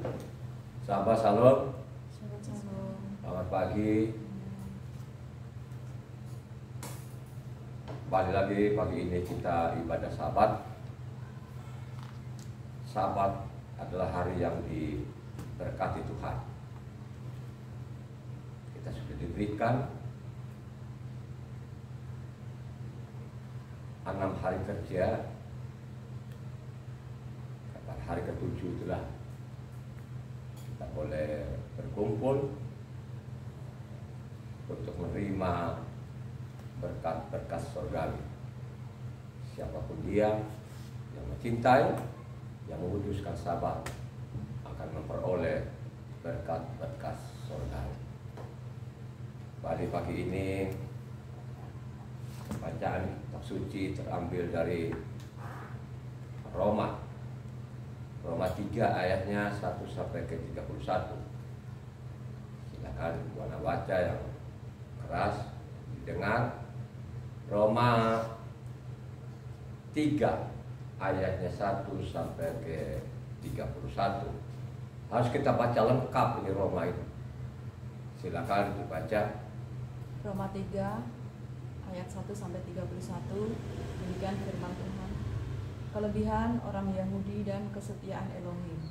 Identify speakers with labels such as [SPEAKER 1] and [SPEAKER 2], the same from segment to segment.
[SPEAKER 1] Sahabat Shalom,
[SPEAKER 2] Shalom.
[SPEAKER 1] selamat pagi. Kembali lagi pagi ini kita ibadah Sabat. Sabat adalah hari yang diberkati Tuhan. Kita sudah diberikan 6 hari kerja. Kapan hari ke-7 itulah kita boleh berkumpul untuk menerima berkat-berkat surgawi. Siapapun dia yang mencintai, yang menguduskan Sabat akan memperoleh berkat-berkat surgawi. Pada pagi ini bacaan kitab suci terambil dari Roma 3 ayatnya 1 sampai ke 31. Silakan Buana baca yang keras didengar. Roma 3 ayatnya 1 sampai ke 31. Harus kita baca lengkap ini Roma itu. Silakan dibaca.
[SPEAKER 2] Roma 3 ayat 1 sampai 31. Demikian firman Tuhan. Kelebihan orang Yahudi dan kesetiaan Elohim.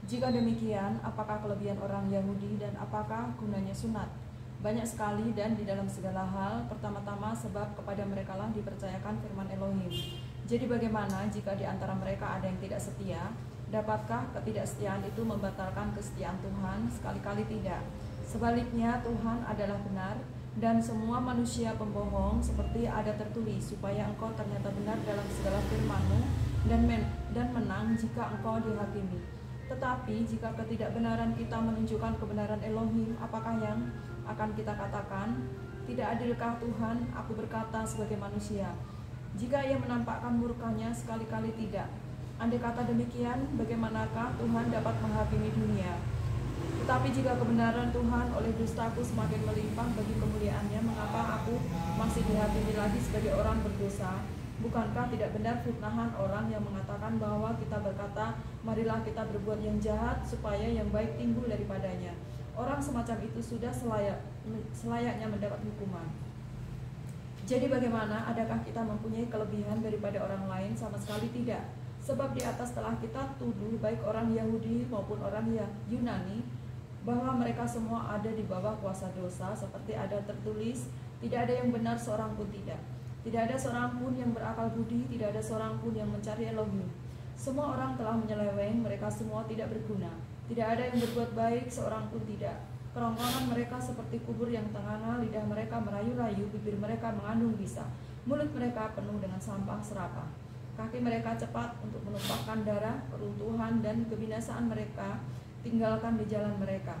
[SPEAKER 2] Jika demikian, apakah kelebihan orang Yahudi dan apakah gunanya sunat? Banyak sekali dan di dalam segala hal. Pertama-tama sebab kepada merekalah dipercayakan firman Elohim. Jadi bagaimana jika di antara mereka ada yang tidak setia? Dapatkah ketidaksetiaan itu membatalkan kesetiaan Tuhan? Sekali-kali tidak. Sebaliknya Tuhan adalah benar dan semua manusia pembohong, seperti ada tertulis, supaya engkau ternyata benar dalam segala firman-Mu dan menang jika engkau dihakimi. Tetapi jika ketidakbenaran kita menunjukkan kebenaran Elohim, apakah yang akan kita katakan? Tidak adilkah Tuhan? Aku berkata sebagai manusia. Jika ia menampakkan murkanya, sekali-kali tidak. Andai kata demikian, bagaimanakah Tuhan dapat menghakimi dunia? Tetapi jika kebenaran Tuhan oleh dustaku semakin melimpah bagi kemuliaannya, mengapa aku masih dihakimi lagi sebagai orang berdosa? Bukankah tidak benar fitnahan orang yang mengatakan bahwa kita berkata, marilah kita berbuat yang jahat supaya yang baik timbul daripadanya? Orang semacam itu sudah selayaknya mendapat hukuman. Jadi bagaimana? Adakah kita mempunyai kelebihan daripada orang lain? Sama sekali tidak. Sebab di atas telah kita tuduh baik orang Yahudi maupun orang Yunani, bahwa mereka semua ada di bawah kuasa dosa, seperti ada tertulis, tidak ada yang benar seorang pun tidak. Tidak ada seorang pun yang berakal budi, tidak ada seorang pun yang mencari Elohim. Semua orang telah menyeleweng, mereka semua tidak berguna. Tidak ada yang berbuat baik, seorang pun tidak. Kerongkongan mereka seperti kubur yang tenganga, lidah mereka merayu-rayu, bibir mereka mengandung bisa. Mulut mereka penuh dengan sampah serapah. Kaki mereka cepat untuk menumpahkan darah, keruntuhan dan kebinasaan mereka tinggalkan di jalan mereka,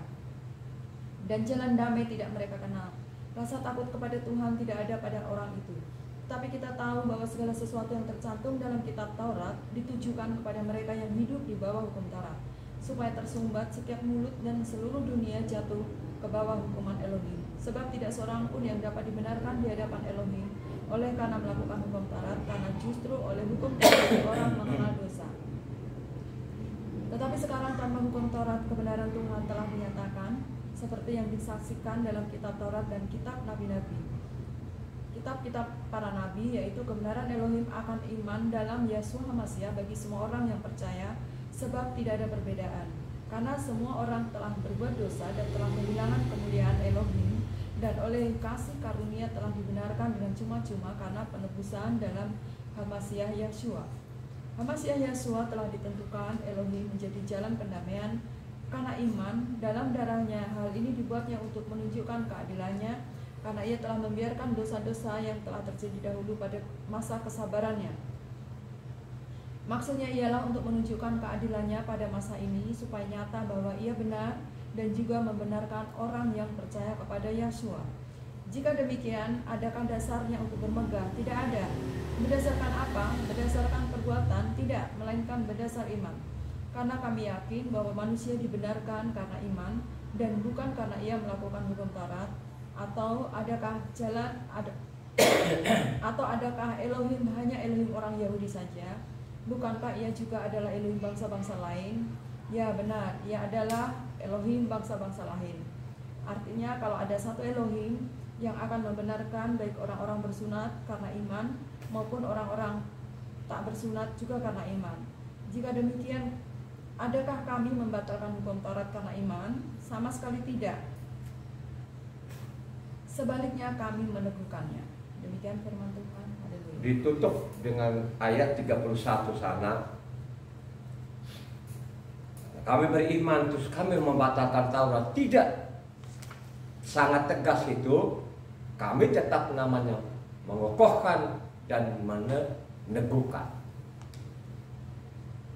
[SPEAKER 2] dan jalan damai tidak mereka kenal. Rasa takut kepada Tuhan tidak ada pada orang itu. Tapi kita tahu bahwa segala sesuatu yang tercantum dalam kitab Taurat ditujukan kepada mereka yang hidup di bawah hukum Taurat, supaya tersumbat setiap mulut dan seluruh dunia jatuh ke bawah hukuman Elohim. Sebab tidak seorang pun yang dapat dibenarkan di hadapan Elohim oleh karena melakukan hukum Taurat, karena justru oleh hukum Taurat orang mengenal dosa. Tetapi sekarang tanpa hukum Taurat, kebenaran Tuhan telah dinyatakan, seperti yang disaksikan dalam kitab Taurat dan kitab nabi-nabi. Kitab-kitab para nabi, yaitu kebenaran Elohim akan iman dalam Yeshua HaMashiach bagi semua orang yang percaya, sebab tidak ada perbedaan. Karena semua orang telah berbuat dosa dan telah kehilangan kemuliaan Elohim, dan oleh kasih karunia telah dibenarkan dengan cuma-cuma karena penebusan dalam HaMashiach Yeshua. HaMashiach Yeshua telah ditentukan Elohim menjadi jalan pendamaian karena iman dalam darahnya. Hal ini dibuatnya untuk menunjukkan keadilannya, karena ia telah membiarkan dosa-dosa yang telah terjadi dahulu pada masa kesabarannya. Maksudnya ialah untuk menunjukkan keadilannya pada masa ini, supaya nyata bahwa ia benar dan juga membenarkan orang yang percaya kepada Yeshua. Jika demikian, adakah dasarnya untuk bermegah? Tidak ada. Berdasarkan apa? Berdasarkan perbuatan? Tidak, melainkan berdasar iman. Karena kami yakin bahwa manusia dibenarkan karena iman dan bukan karena ia melakukan hukum Taurat. Atau adakah Elohim hanya Elohim orang Yahudi saja? Bukankah ia juga adalah Elohim bangsa-bangsa lain? Ya benar, ia adalah Elohim bangsa-bangsa lain. Artinya kalau ada satu Elohim yang akan membenarkan baik orang-orang bersunat karena iman maupun orang-orang tak bersunat juga karena iman. Jika demikian, adakah kami membatalkan hukum Taurat karena iman? Sama sekali tidak. Sebaliknya kami meneguhkannya. Demikian firman Tuhan. Haleluya.
[SPEAKER 1] Ditutup dengan ayat 31 sana. Kami beriman terus kami membatalkan Taurat. Tidak. Sangat tegas itu. Kami tetap namanya mengokohkan dan meneguhkan.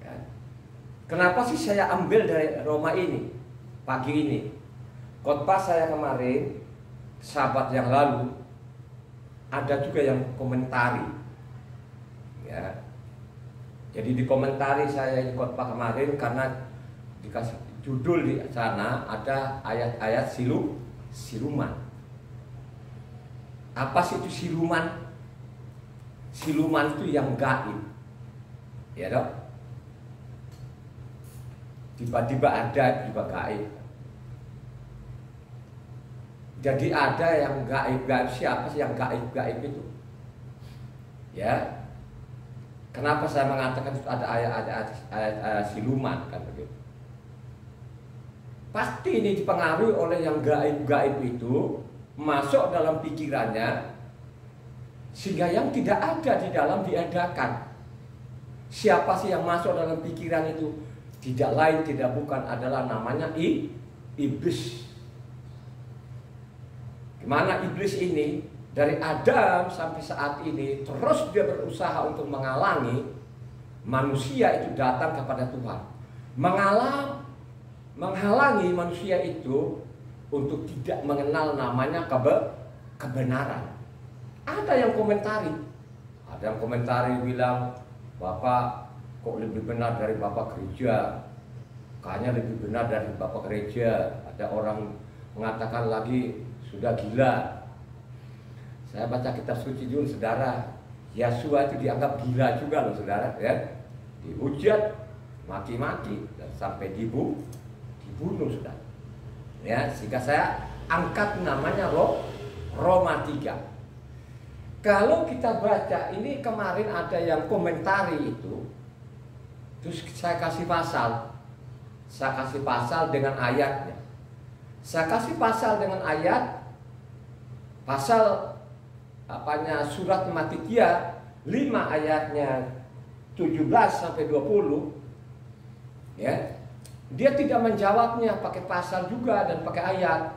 [SPEAKER 1] Ya. Kenapa sih saya ambil dari Roma ini pagi ini? Khotbah saya kemarin, Sabat yang lalu, ada juga yang komentari. Ya. Jadi di komentari saya di khotbah kemarin karena dikasih judul di sana ada ayat-ayat siluman. Apa sih itu siluman? Siluman itu yang gaib. Ya dok. Tiba-tiba ada, tiba gaib. Jadi ada yang gaib-gaib. Siapa sih yang gaib-gaib itu? Ya. Kenapa saya mengatakan itu ada ayat siluman kan begitu? Pasti ini dipengaruhi oleh yang gaib-gaib itu masuk dalam pikirannya sehingga yang tidak ada di dalam diadakan. Siapa sih yang masuk dalam pikiran itu? Tidak lain tidak bukan adalah namanya iblis. Gimana iblis ini dari Adam sampai saat ini terus dia berusaha untuk menghalangi manusia itu datang kepada Tuhan. Menghalangi manusia itu untuk tidak mengenal namanya kebenaran. Ada yang komentari. Ada yang komentari bilang, Bapak kok lebih benar dari Bapak gereja. Kayaknya lebih benar dari Bapak gereja. Ada orang mengatakan lagi sudah gila. Saya baca kitab suci dulu saudara. Yesua itu dianggap gila juga loh saudara ya. Dihujat, maki-maki dan sampai dibunuh sudah. Ya, sehingga saya angkat namanya Roma 3. Kalau kita baca ini kemarin ada yang komentari itu. Terus saya kasih pasal. Saya kasih pasal dengan ayatnya. Saya kasih pasal dengan ayat pasal surat Matitia 5 ayatnya 17 sampai 20. Ya. Dia tidak menjawabnya pakai pasal juga dan pakai ayat,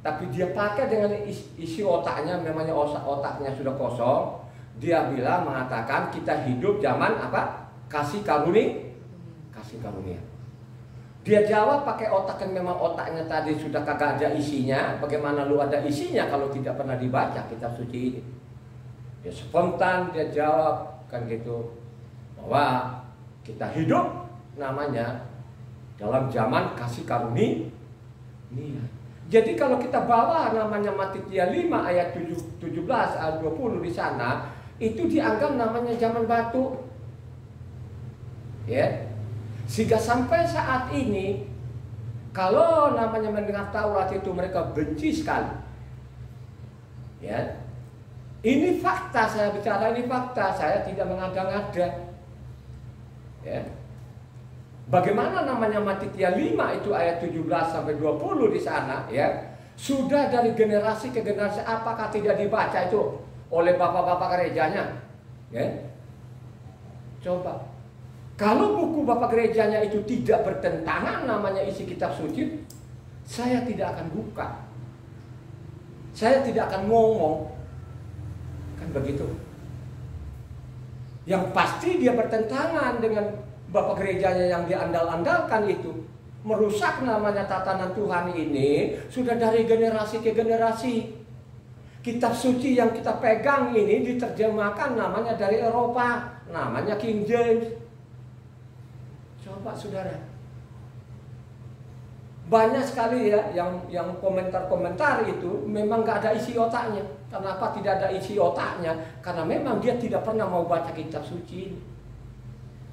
[SPEAKER 1] tapi dia pakai dengan isi otaknya, memangnya otaknya sudah kosong. Dia mengatakan kita hidup zaman apa? Kasih karunia. Dia jawab pakai otak yang memang otaknya tadi sudah kagak ada isinya. Bagaimana lu ada isinya kalau tidak pernah dibaca kitab suci ini? Dia spontan dia jawab kan gitu bahwa kita hidup namanya dalam zaman kasih karunia. Jadi kalau kita bawa namanya Matitia 5 ayat 17 ayat 20 di sana, itu dianggap namanya zaman batu. Ya. Sehingga sampai saat ini kalau namanya mendengar Taurat itu mereka benci sekali. Ya. Ini fakta, saya bicara ini fakta, saya tidak mengada-ngada. Ya. Bagaimana namanya Matitia 5 itu ayat 17 sampai 20 di sana ya. Sudah dari generasi ke generasi, apakah tidak dibaca itu oleh bapak-bapak gerejanya? Ya. Coba. Kalau buku bapak gerejanya itu tidak bertentangan namanya isi kitab suci, saya tidak akan buka. Saya tidak akan ngomong. Kan begitu. Yang pasti dia bertentangan dengan bapak gerejanya yang diandal-andalkan itu. Merusak namanya tatanan Tuhan ini sudah dari generasi ke generasi. Kitab suci yang kita pegang ini diterjemahkan namanya dari Eropa, namanya King James. Coba saudara. Banyak sekali ya yang komentar-komentar itu memang gak ada isi otaknya. Kenapa tidak ada isi otaknya? Karena memang dia tidak pernah mau baca kitab suci ini.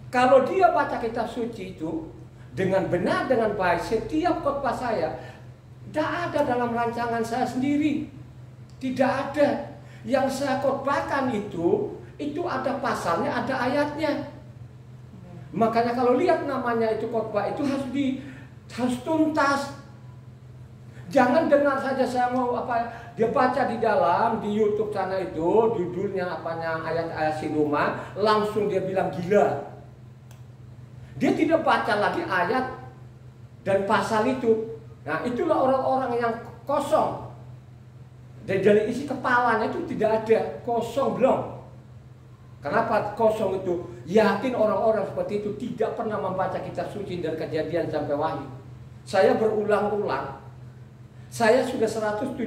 [SPEAKER 1] Kalau dia baca kitab suci itu, dengan benar, dengan baik. Setiap khotbah saya tidak ada dalam rancangan saya sendiri, tidak ada. Yang saya khotbahkan itu ada pasalnya, ada ayatnya. Makanya kalau lihat namanya itu khotbah itu harus tuntas. Jangan dengar saja saya mau dia baca di dalam di YouTube sana itu judulnya ayat-ayat siluman, langsung dia bilang gila. Dia tidak baca lagi ayat dan pasal itu. Nah, itulah orang-orang yang kosong. Dari isi kepalanya itu tidak ada, kosong belum. Kenapa kosong itu? Yakin orang-orang seperti itu tidak pernah membaca kitab suci dari Kejadian sampai Wahyu. Saya berulang-ulang. Saya sudah 177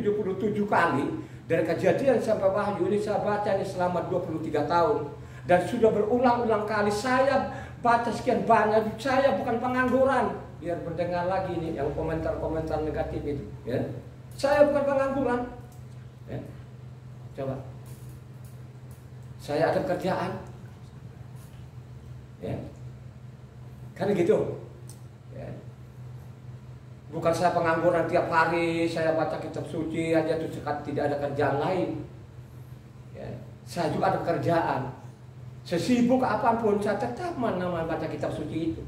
[SPEAKER 1] kali dari Kejadian sampai Wahyu ini saya baca ini selama 23 tahun. Dan sudah berulang-ulang kali saya baca sekian banyak. Saya bukan pengangguran. Biar mendengar lagi nih yang komentar-komentar negatif itu. Ya. Saya bukan pengangguran. Ya. Coba. Saya ada kerjaan. Ya. Kan gitu. Ya. Bukan saya pengangguran tiap hari, saya baca kitab suci aja tuh tidak ada kerjaan lain. Ya. Saya juga ada kerjaan. Sesibuk apapun saya tetap baca kitab suci itu.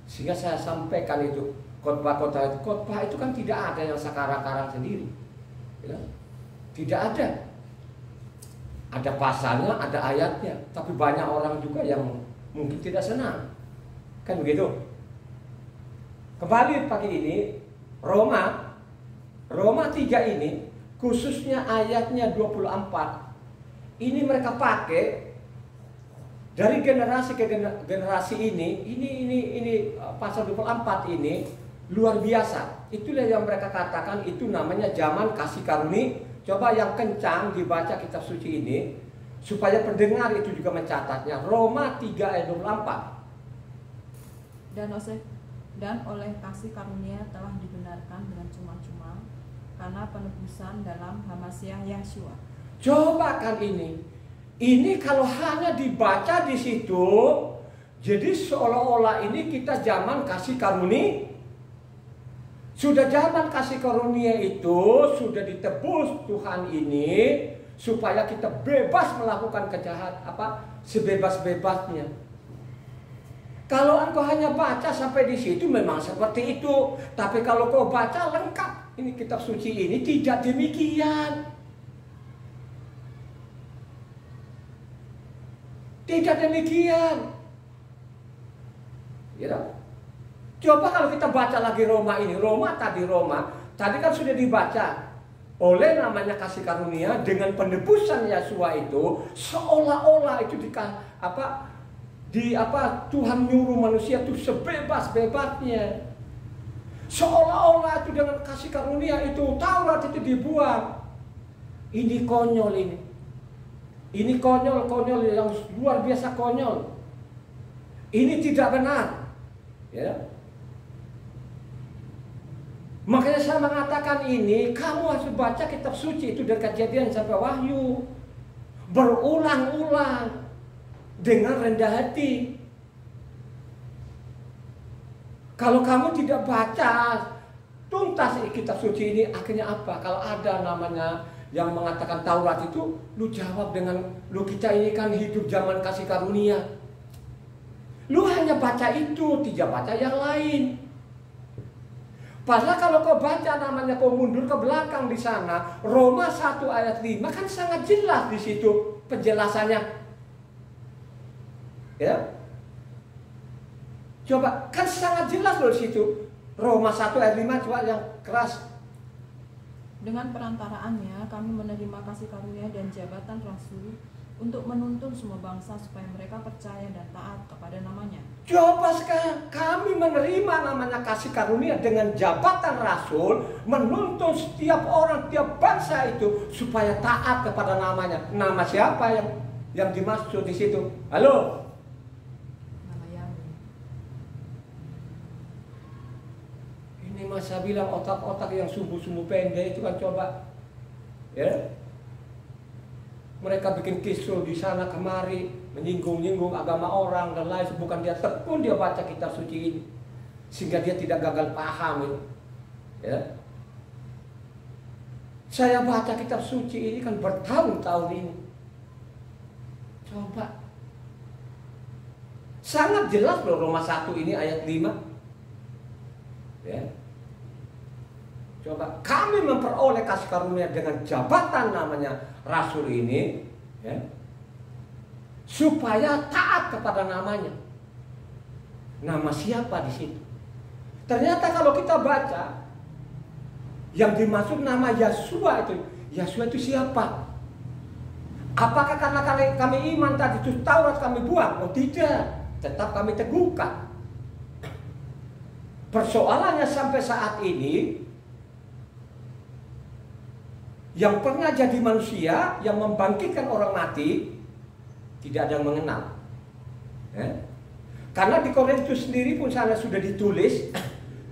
[SPEAKER 1] Sehingga saya sampaikan itu khotbah-khotbah itu. Khotbah itu kan tidak ada yang sekarang-karang sendiri. Ya. Tidak ada. Ada pasalnya, ada ayatnya. Tapi banyak orang juga yang mungkin tidak senang. Kan begitu? Kembali pagi ini, Roma 3 ini, khususnya ayatnya 24, ini mereka pakai dari generasi ke generasi ini pasal 24 ini luar biasa. Itulah yang mereka katakan itu namanya zaman kasih karunia. Coba yang kencang dibaca kitab suci ini supaya pendengar itu juga mencatatnya. Roma 3 ayat 24.
[SPEAKER 2] Dan oleh kasih karunia telah dibenarkan dengan cuma-cuma karena penebusan dalam Hamasiah Yahshua.
[SPEAKER 1] Coba kan ini. Ini kalau hanya dibaca di situ, jadi seolah-olah ini kita zaman kasih karunia. Sudah zaman kasih karunia itu sudah ditebus Tuhan ini supaya kita bebas melakukan kejahatan sebebas-bebasnya. Kalau engkau hanya baca sampai di situ memang seperti itu. Tapi kalau kau baca lengkap ini kitab suci ini tidak demikian. Tidak demikian. Ya. Coba kalau kita baca lagi Roma ini. Roma tadi kan sudah dibaca. Oleh namanya kasih karunia dengan penebusan Yesua itu seolah-olah itu Tuhan nyuruh manusia itu sebebas-bebasnya. Seolah-olah itu dengan kasih karunia itu Taurat itu dibuang. Ini konyol ini. Ini konyol yang luar biasa konyol. Ini tidak benar. Ya. Makanya saya mengatakan ini, kamu harus baca kitab suci itu dari Kejadian sampai Wahyu. Berulang-ulang. Dengan rendah hati. Kalau kamu tidak baca tuntas kitab suci ini, akhirnya apa? Kalau ada namanya yang mengatakan Taurat itu, lu jawab dengan, lu kita ini kan hidup zaman kasih karunia. Lu hanya baca itu, tidak baca yang lain. Padahal kalau kau baca namanya, kau mundur ke belakang di sana, Roma 1 ayat 5 kan sangat jelas di situ penjelasannya. Ya, coba kan sangat jelas loh di situ. Roma 1 ayat 5 coba yang keras.
[SPEAKER 2] Dengan perantaraannya kami menerima kasih karunia dan jabatan rasul untuk menuntun semua bangsa supaya mereka percaya dan taat kepada namanya.
[SPEAKER 1] Coba sekarang kami menerima namanya kasih karunia dengan jabatan rasul, menuntun setiap orang, tiap bangsa itu supaya taat kepada namanya. Nama siapa yang dimaksud di situ? Halo? Ini masa bilang otak-otak yang sumbu-sumbu pendek itu kan coba, ya, mereka bikin kisruh di sana kemari, menyinggung-nyinggung agama orang dan lain. Bukan dia tekun dia baca kitab suci ini. sehingga dia tidak gagal paham. Ya. Saya baca kitab suci ini kan bertahun-tahun ini. Coba. Sangat jelas loh Roma 1 ini ayat 5. Ya. Coba, kami memperoleh kasih karunia dengan jabatan namanya rasul ini, ya, supaya taat kepada namanya. Nama siapa di situ? Ternyata kalau kita baca, yang dimaksud nama Yesua itu siapa? Apakah karena kami iman tadi itu Taurat kami buang? Oh tidak, tetap kami teguhkan. Persoalannya sampai saat ini, yang pernah jadi manusia, yang membangkitkan orang mati, tidak ada yang mengenal. Karena di Korintus sendiri pun sana sudah ditulis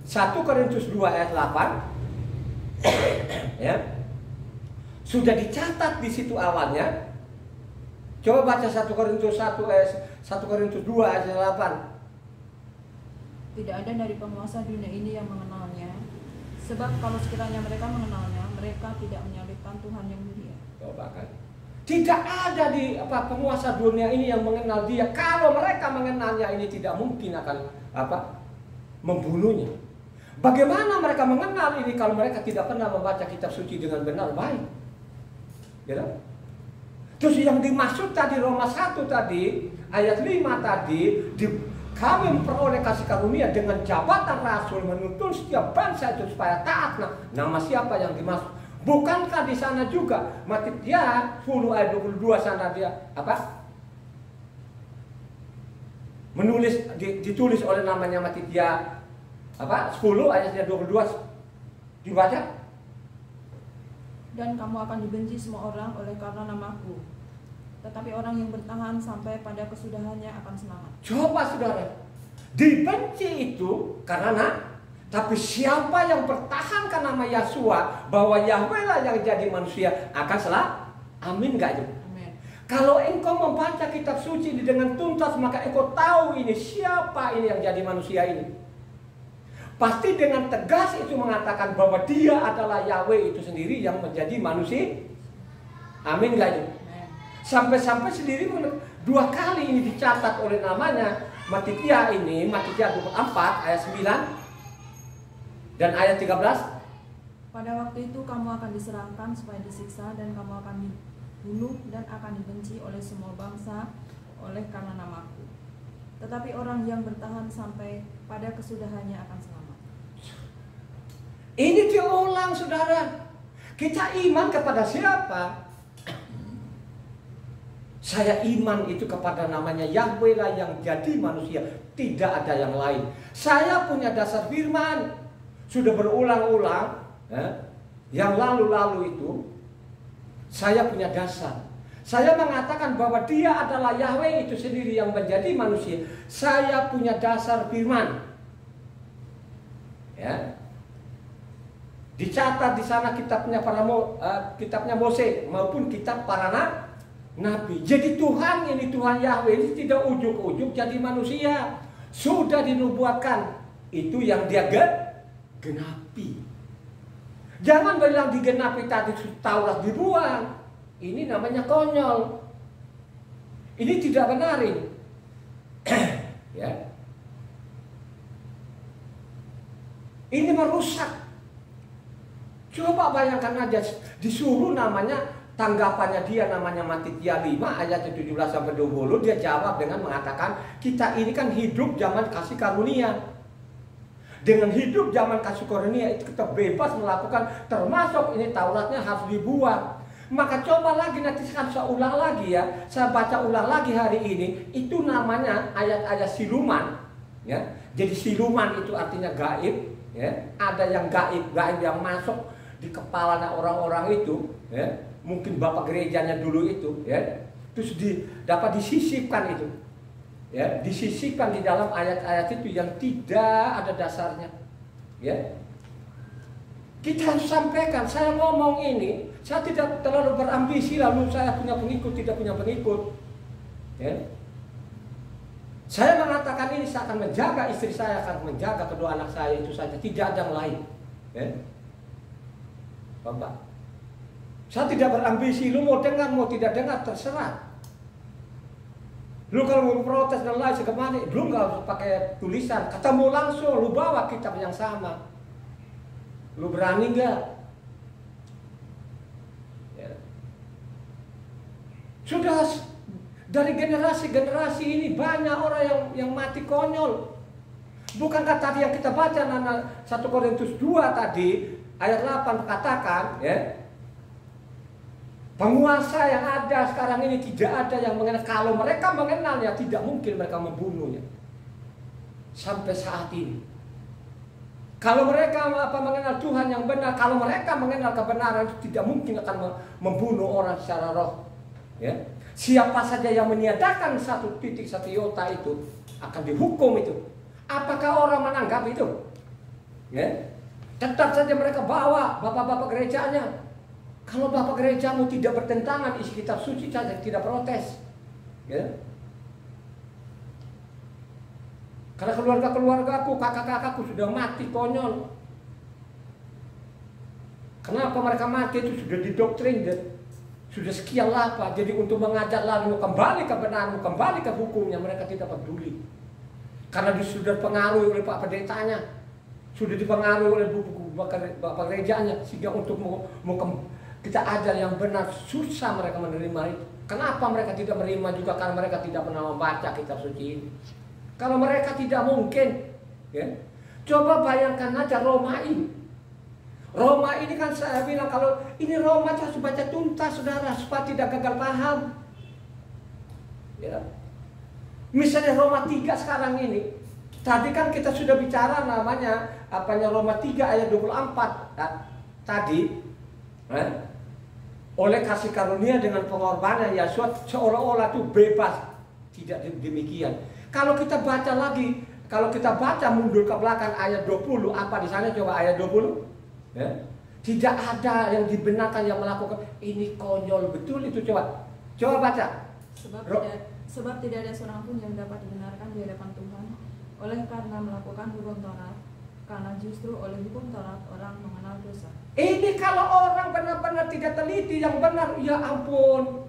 [SPEAKER 1] 1 Korintus 2 ayat 8, ya, sudah dicatat di situ awalnya. Coba baca 1 Korintus 2 ayat 8.
[SPEAKER 2] Tidak ada dari penguasa dunia ini yang mengenalnya, sebab kalau sekiranya mereka mengenalnya, mereka tidak menyalibkan Tuhan yang mulia.
[SPEAKER 1] Coba kan, tidak ada di penguasa dunia ini yang mengenal dia. Kalau mereka mengenalnya, ini tidak mungkin akan membunuhnya. Bagaimana mereka mengenal ini kalau mereka tidak pernah membaca kitab suci dengan benar baik? Ya. Terus yang dimaksud tadi Roma 1 tadi ayat 5 tadi, kami memperoleh kasih karunia dengan jabatan rasul menuntun setiap bangsa itu supaya taat. Nama siapa yang dimaksud? Bukankah di sana juga Matitia 10 ayat 22 sana dia ditulis oleh namanya Matitia 10 ayatnya 22 dibaca.
[SPEAKER 2] Dan kamu akan dibenci semua orang oleh karena namaku, tetapi orang yang bertahan sampai pada kesudahannya akan selamat. Coba
[SPEAKER 1] saudara, dibenci itu karena tapi siapa yang bertahankan nama Yesua, bahwa Yahweh lah yang jadi manusia, akan selamat. Amin gak itu?
[SPEAKER 2] Amin.
[SPEAKER 1] Kalau engkau membaca kitab suci ini dengan tuntas, maka engkau tahu ini siapa ini yang jadi manusia ini. Pasti dengan tegas itu mengatakan bahwa dia adalah Yahweh itu sendiri yang menjadi manusia. Amin gak itu? Sampai-sampai sendiri 2 kali ini dicatat oleh namanya Matitia ini, Matitia 24 ayat 9 dan ayat 13.
[SPEAKER 2] Pada waktu itu kamu akan diserahkan supaya disiksa, dan kamu akan dibunuh dan akan dibenci oleh semua bangsa oleh karena namaku. Tetapi orang yang bertahan sampai pada kesudahannya akan selamat.
[SPEAKER 1] Ini diulang saudara. Kita iman kepada siapa? Saya iman itu kepada namanya Yahweh lah yang jadi manusia, tidak ada yang lain. Saya punya dasar firman, sudah berulang-ulang, yang lalu-lalu itu saya punya dasar. Saya mengatakan bahwa dia adalah Yahweh itu sendiri yang menjadi manusia. Saya punya dasar firman. Ya. Dicatat di sana kitabnya Mose maupun kitab para nabi. Jadi Tuhan ini, Tuhan Yahweh ini tidak ujuk-ujuk jadi manusia. Sudah dinubuatkan. Itu yang dia genapi. Jangan bilang digenapi tadi Taurat dibuang. Ini namanya konyol. Ini tidak benar ini. Ya. Ini merusak. Coba bayangkan aja, disuruh namanya, tanggapannya dia namanya Matitia 5 ayat 17 sampai 20, dia jawab dengan mengatakan, kita ini kan hidup zaman kasih karunia. Dengan hidup zaman kasih karunia itu kita bebas melakukan, termasuk ini Tauratnya harus dibuang. Maka coba lagi, nanti saya ulang lagi ya, saya baca ulang lagi hari ini, itu namanya ayat-ayat siluman. Ya. Jadi siluman itu artinya gaib. Ya. Ada yang gaib yang masuk di kepala orang-orang itu, ya, mungkin bapak gerejanya dulu itu, ya, terus dapat disisipkan itu, ya, disisipkan di dalam ayat-ayat itu yang tidak ada dasarnya, ya. Kita harus sampaikan, saya ngomong ini, saya tidak terlalu berambisi lalu saya punya pengikut, tidak punya pengikut, ya. Saya mengatakan ini, saya akan menjaga istri saya, akan menjaga kedua anak saya, itu saja, tidak ada yang lain. Bapak, saya tidak berambisi. Lu mau dengar, mau tidak dengar, terserah. Lu kalau mau protes dan lain segala, lu nggak harus pakai tulisan, ketemu langsung, lu bawa kitab yang sama. Lu berani nggak? Ya. Sudah dari generasi-generasi ini banyak orang yang mati konyol. Bukankah tadi yang kita baca 1 Korintus 2 tadi ayat 8 katakan, ya, penguasa yang ada sekarang ini tidak ada yang mengenal. Kalau mereka mengenalnya, tidak mungkin mereka membunuhnya sampai saat ini. Kalau mereka mengenal Tuhan yang benar, kalau mereka mengenal kebenaran, tidak mungkin akan membunuh orang secara roh. Ya. Siapa saja yang meniadakan 1 titik 1 iota itu akan dihukum itu. Apakah orang menanggap itu? Ya. Tetap saja mereka bawa bapak-bapak gerejanya. Kalau bapak gerejamu tidak bertentangan isi kitab suci saja, tidak protes. Ya. Karena keluarga-keluargaku, kakak-kakakku sudah mati konyol. Kenapa mereka mati? Itu sudah didoktrin, sudah sekian lama. Jadi untuk mengajak lalu kembali ke kebenaran, kembali ke hukumnya, mereka tidak peduli. Karena sudah dipengaruhi oleh Pak Pendetanya, sudah dipengaruhi oleh buku bapak gerejanya, sehingga untuk kita ajar yang benar susah mereka menerima itu. Kenapa mereka tidak menerima juga? Karena mereka tidak pernah membaca kitab suci ini. Kalau mereka tidak mungkin, ya. Coba bayangkan aja Roma ini. Roma ini kan saya bilang, kalau ini Roma harus baca tuntas, saudara, supaya tidak gagal paham. Ya. Misalnya Roma 3 sekarang ini, tadi kan kita sudah bicara namanya Roma 3 ayat 24 tadi, oleh kasih karunia dengan pengorbanan Yesus seolah-olah itu bebas. Tidak demikian. Kalau kita baca lagi, kalau kita baca mundur ke belakang ayat 20, apa di sana coba ayat 20? Ya. Tidak ada yang dibenarkan yang melakukan ini, konyol betul itu. Coba baca.
[SPEAKER 2] Sebab tidak ada seorang pun yang dapat dibenarkan di hadapan Tuhan oleh karena melakukan hukum Taurat, karena justru oleh hukum Taurat orang mengenal dosa. Ini kalau orang benar-benar tidak teliti yang benar, ya ampun,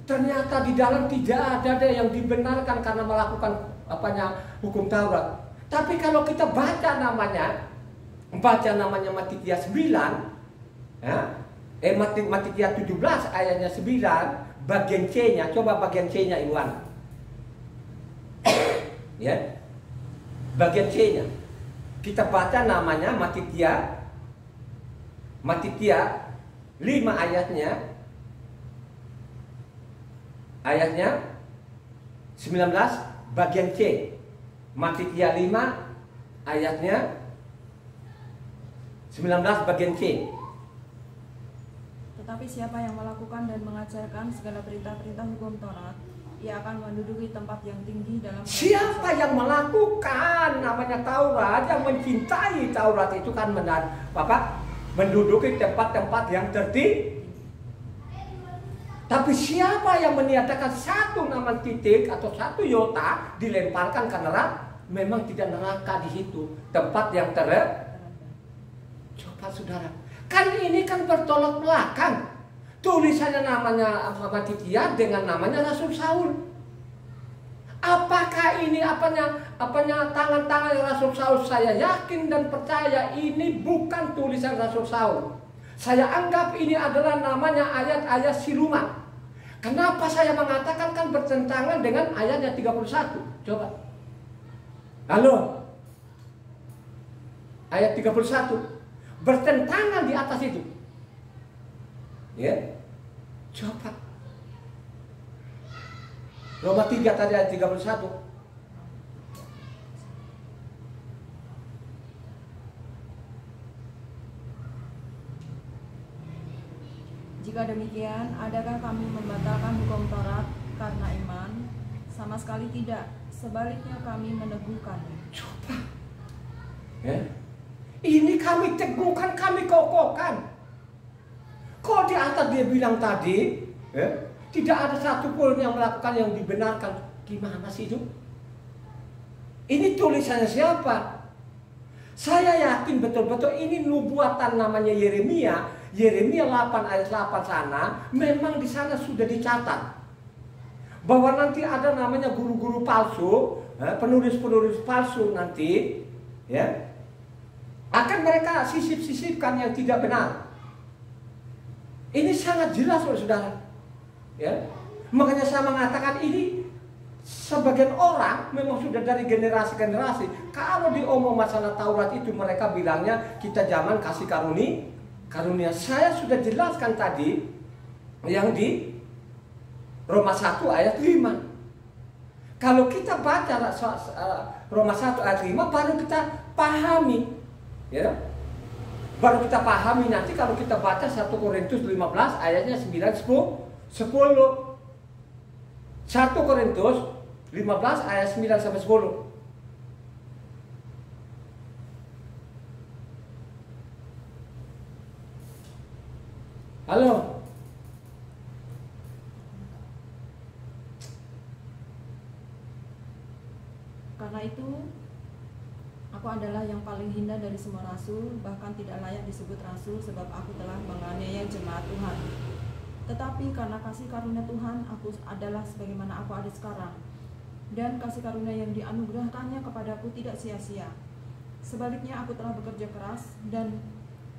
[SPEAKER 2] ternyata di dalam tidak ada yang dibenarkan karena melakukan hukum Taurat. Tapi kalau kita baca namanya Matitia 9, ya, Matitia 17 ayatnya 9, bagian C-nya, coba bagian C-nya Iwan. Ya. Bagian C-nya. Kita baca namanya Matitia 5 ayatnya 19 bagian C. Matitia 5 ayatnya 19 bagian C. Tetapi siapa yang melakukan dan mengajarkan segala perintah-perintah hukum Taurat, ia akan menduduki tempat yang tinggi dalam.
[SPEAKER 1] Siapa yang melakukan namanya Taurat, yang mencintai Taurat itu kan menduduki tempat-tempat yang tertinggi. Tapi siapa yang meniadakan 1 nama titik atau 1 iota dilemparkan ke neraka, memang tidak neraka di situ, tempat yang Coba saudara, kan ini kan bertolak belakang. Tulisannya namanya Matitia dengan namanya Rasul Saul. Apakah ini tangan-tangan Rasul Saul? Saya yakin dan percaya ini bukan tulisan Rasul Saul. Saya anggap ini adalah namanya ayat-ayat siluman. Kenapa saya mengatakan kan bertentangan dengan ayatnya 31? Coba. Halo. Ayat 31. Bertentangan di atas itu. Ya. Coba. Roma 3 tadi ayat 31.
[SPEAKER 2] Jika demikian, adakah kami membatalkan hukum Taurat karena iman? Sama sekali tidak. Sebaliknya kami meneguhkannya.
[SPEAKER 1] Coba. Ya. Ini kami teguhkan, kami kokohkan. Kok di atas dia bilang tadi, tidak ada satupun yang melakukan yang dibenarkan. Gimana sih itu? Ini tulisannya siapa? Saya yakin betul-betul ini nubuatan namanya Yeremia. Yeremia 8 ayat 8 sana, memang di sana sudah dicatat bahwa nanti ada namanya guru-guru palsu, penulis-penulis palsu nanti, ya, akan mereka sisip-sisipkan yang tidak benar. Ini sangat jelas, saudara. Ya, makanya saya mengatakan ini sebagian orang memang sudah dari generasi-generasi. Kalau diomong masalah Taurat itu mereka bilangnya kita zaman kasih karunia. Saya sudah jelaskan tadi yang di Roma 1 ayat 5. Kalau kita baca Roma 1 ayat 5 baru kita pahami, ya. Baru kita pahami nanti kalau kita baca 1 Korintus 15 ayatnya 9, 10. 1 Korintus 15 ayat 9 sampai 10. Halo.
[SPEAKER 2] Karena itu, aku adalah yang paling hina dari semua rasul, bahkan tidak layak disebut rasul sebab aku telah menganiaya jemaat Tuhan. Tetapi karena kasih karunia Tuhan, aku adalah sebagaimana aku ada sekarang. Dan kasih karunia yang dianugerahkannya kepadaku tidak sia-sia. Sebaliknya aku telah bekerja keras dan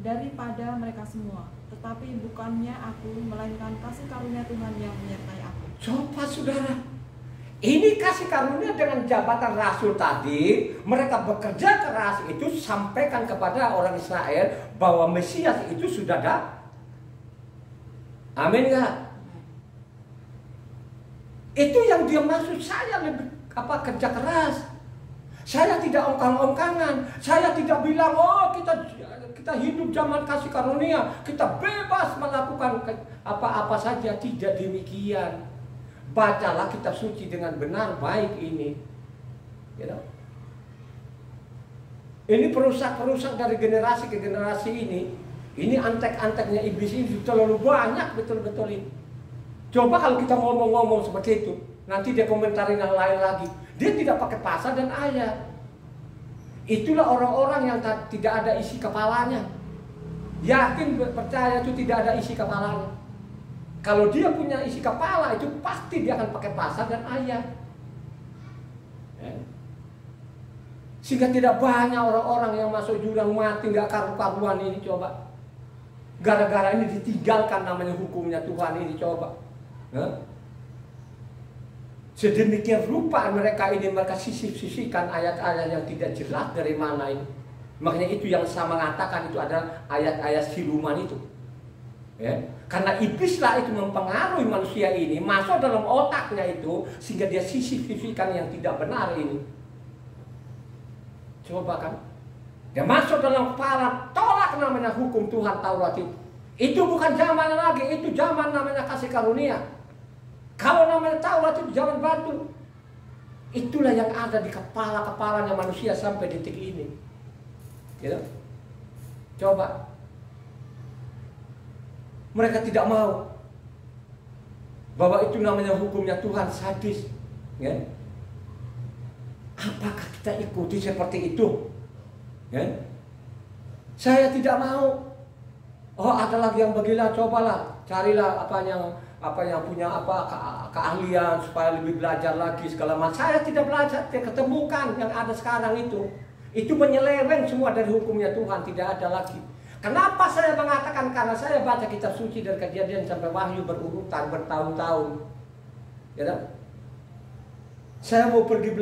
[SPEAKER 2] daripada mereka semua. Tetapi bukannya aku, melainkan kasih karunia Tuhan yang menyertai aku.
[SPEAKER 1] Coba saudara, ini kasih karunia dengan jabatan rasul tadi. Mereka bekerja keras itu sampaikan kepada orang Israel bahwa Mesias itu sudah ada. Amin gak? Itu yang dia maksud. Saya lebih kerja keras. Saya tidak ongkang-ongkangan. Saya tidak bilang oh kita hidup zaman kasih karunia, kita bebas melakukan apa-apa saja. Tidak demikian. Bacalah kitab suci dengan benar, baik ini. You know? Ini perusak-perusak dari generasi ke generasi ini. Ini antek-anteknya iblis ini terlalu banyak betul-betul ini. Coba kalau kita ngomong-ngomong seperti itu, nanti dia komentarin yang lain lagi. Dia tidak pakai pasal dan ayat. Itulah orang-orang yang tidak ada isi kepalanya. Yakin percaya itu tidak ada isi kepalanya. Kalau dia punya isi kepala itu pasti dia akan pakai pasal dan ayat. Sehingga tidak banyak orang-orang yang masuk jurang mati nggak karu-karuan ini coba. Gara-gara ini ditinggalkan namanya hukumnya Tuhan ini coba. Sedemikian rupa mereka sisip-sisipkan ayat-ayat yang tidak jelas dari mana ini. Makanya itu yang saya mengatakan itu adalah ayat-ayat siluman itu. Ya. Karena iblislah itu mempengaruhi manusia ini masuk dalam otaknya itu sehingga dia sisip-sisipkan yang tidak benar ini. Coba kan, dia masuk dalam kepala, tolak namanya hukum Tuhan Taurat itu. Itu bukan zaman lagi, itu zaman namanya kasih karunia. Kalau namanya Taurat itu zaman batu. Itulah yang ada di kepala-kepalanya manusia sampai detik ini. Gitu? Coba. Mereka tidak mau bahwa itu namanya hukumnya Tuhan sadis. Ya? Apakah kita ikuti seperti itu? Ya? Saya tidak mau. Oh, ada lagi yang begila, cobalah, carilah apa yang punya keahlian supaya lebih belajar lagi segala macam. Saya tidak belajar, tidak ketemukan yang ada sekarang itu. Itu menyeleweng semua dari hukumnya Tuhan, tidak ada lagi. Kenapa saya mengatakan? Karena saya baca kitab suci dari Kejadian sampai Wahyu berurutan bertahun-tahun. Ya kan? Saya mau pergi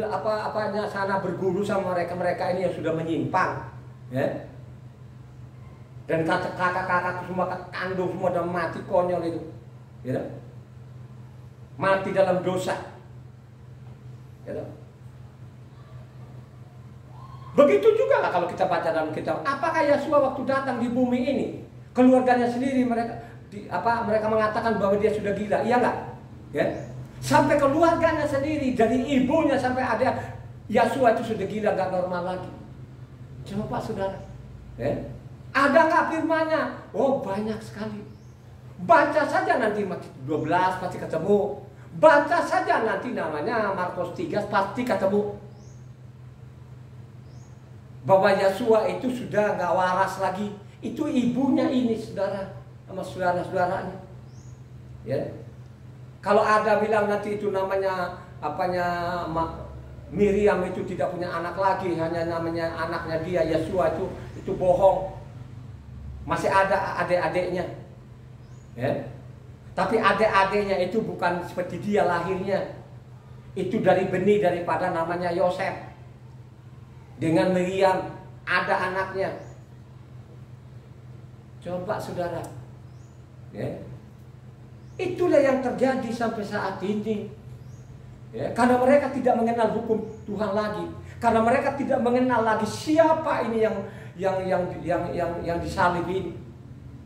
[SPEAKER 1] sana berguru sama mereka ini yang sudah menyimpang, ya. Dan kakak-kakak semua kandung semua udah mati konyol itu, ya. Mati dalam dosa, ya. Begitu juga lah kalau kita baca dalam kitab. Apakah Yesua waktu datang di bumi ini, keluarganya sendiri mereka mengatakan bahwa dia sudah gila, iya nggak? Ya. Sampai keluarganya sendiri, dari ibunya sampai ada Yesua itu sudah gila, gak normal lagi. Coba saudara, ya? Ada nggak firman-Nya? Oh banyak sekali. Baca saja nanti 12 pasti ketemu. Baca saja nanti namanya Markus 3 pasti ketemu. bahwa Yosua itu sudah nggak waras lagi. Itu ibunya ini, saudara, sama saudara-saudaranya. Ya. Kalau ada bilang nanti itu namanya Miriam itu tidak punya anak lagi, hanya namanya anaknya dia Yosua, itu bohong. Masih ada adik-adiknya, ya. Tapi adik-adiknya itu bukan seperti dia lahirnya. Itu dari benih daripada namanya Yosef. Dengan Miriam ada anaknya. Coba saudara, ya. Itulah yang terjadi sampai saat ini. Ya, karena mereka tidak mengenal hukum Tuhan lagi, karena mereka tidak mengenal lagi siapa ini yang disalib ini,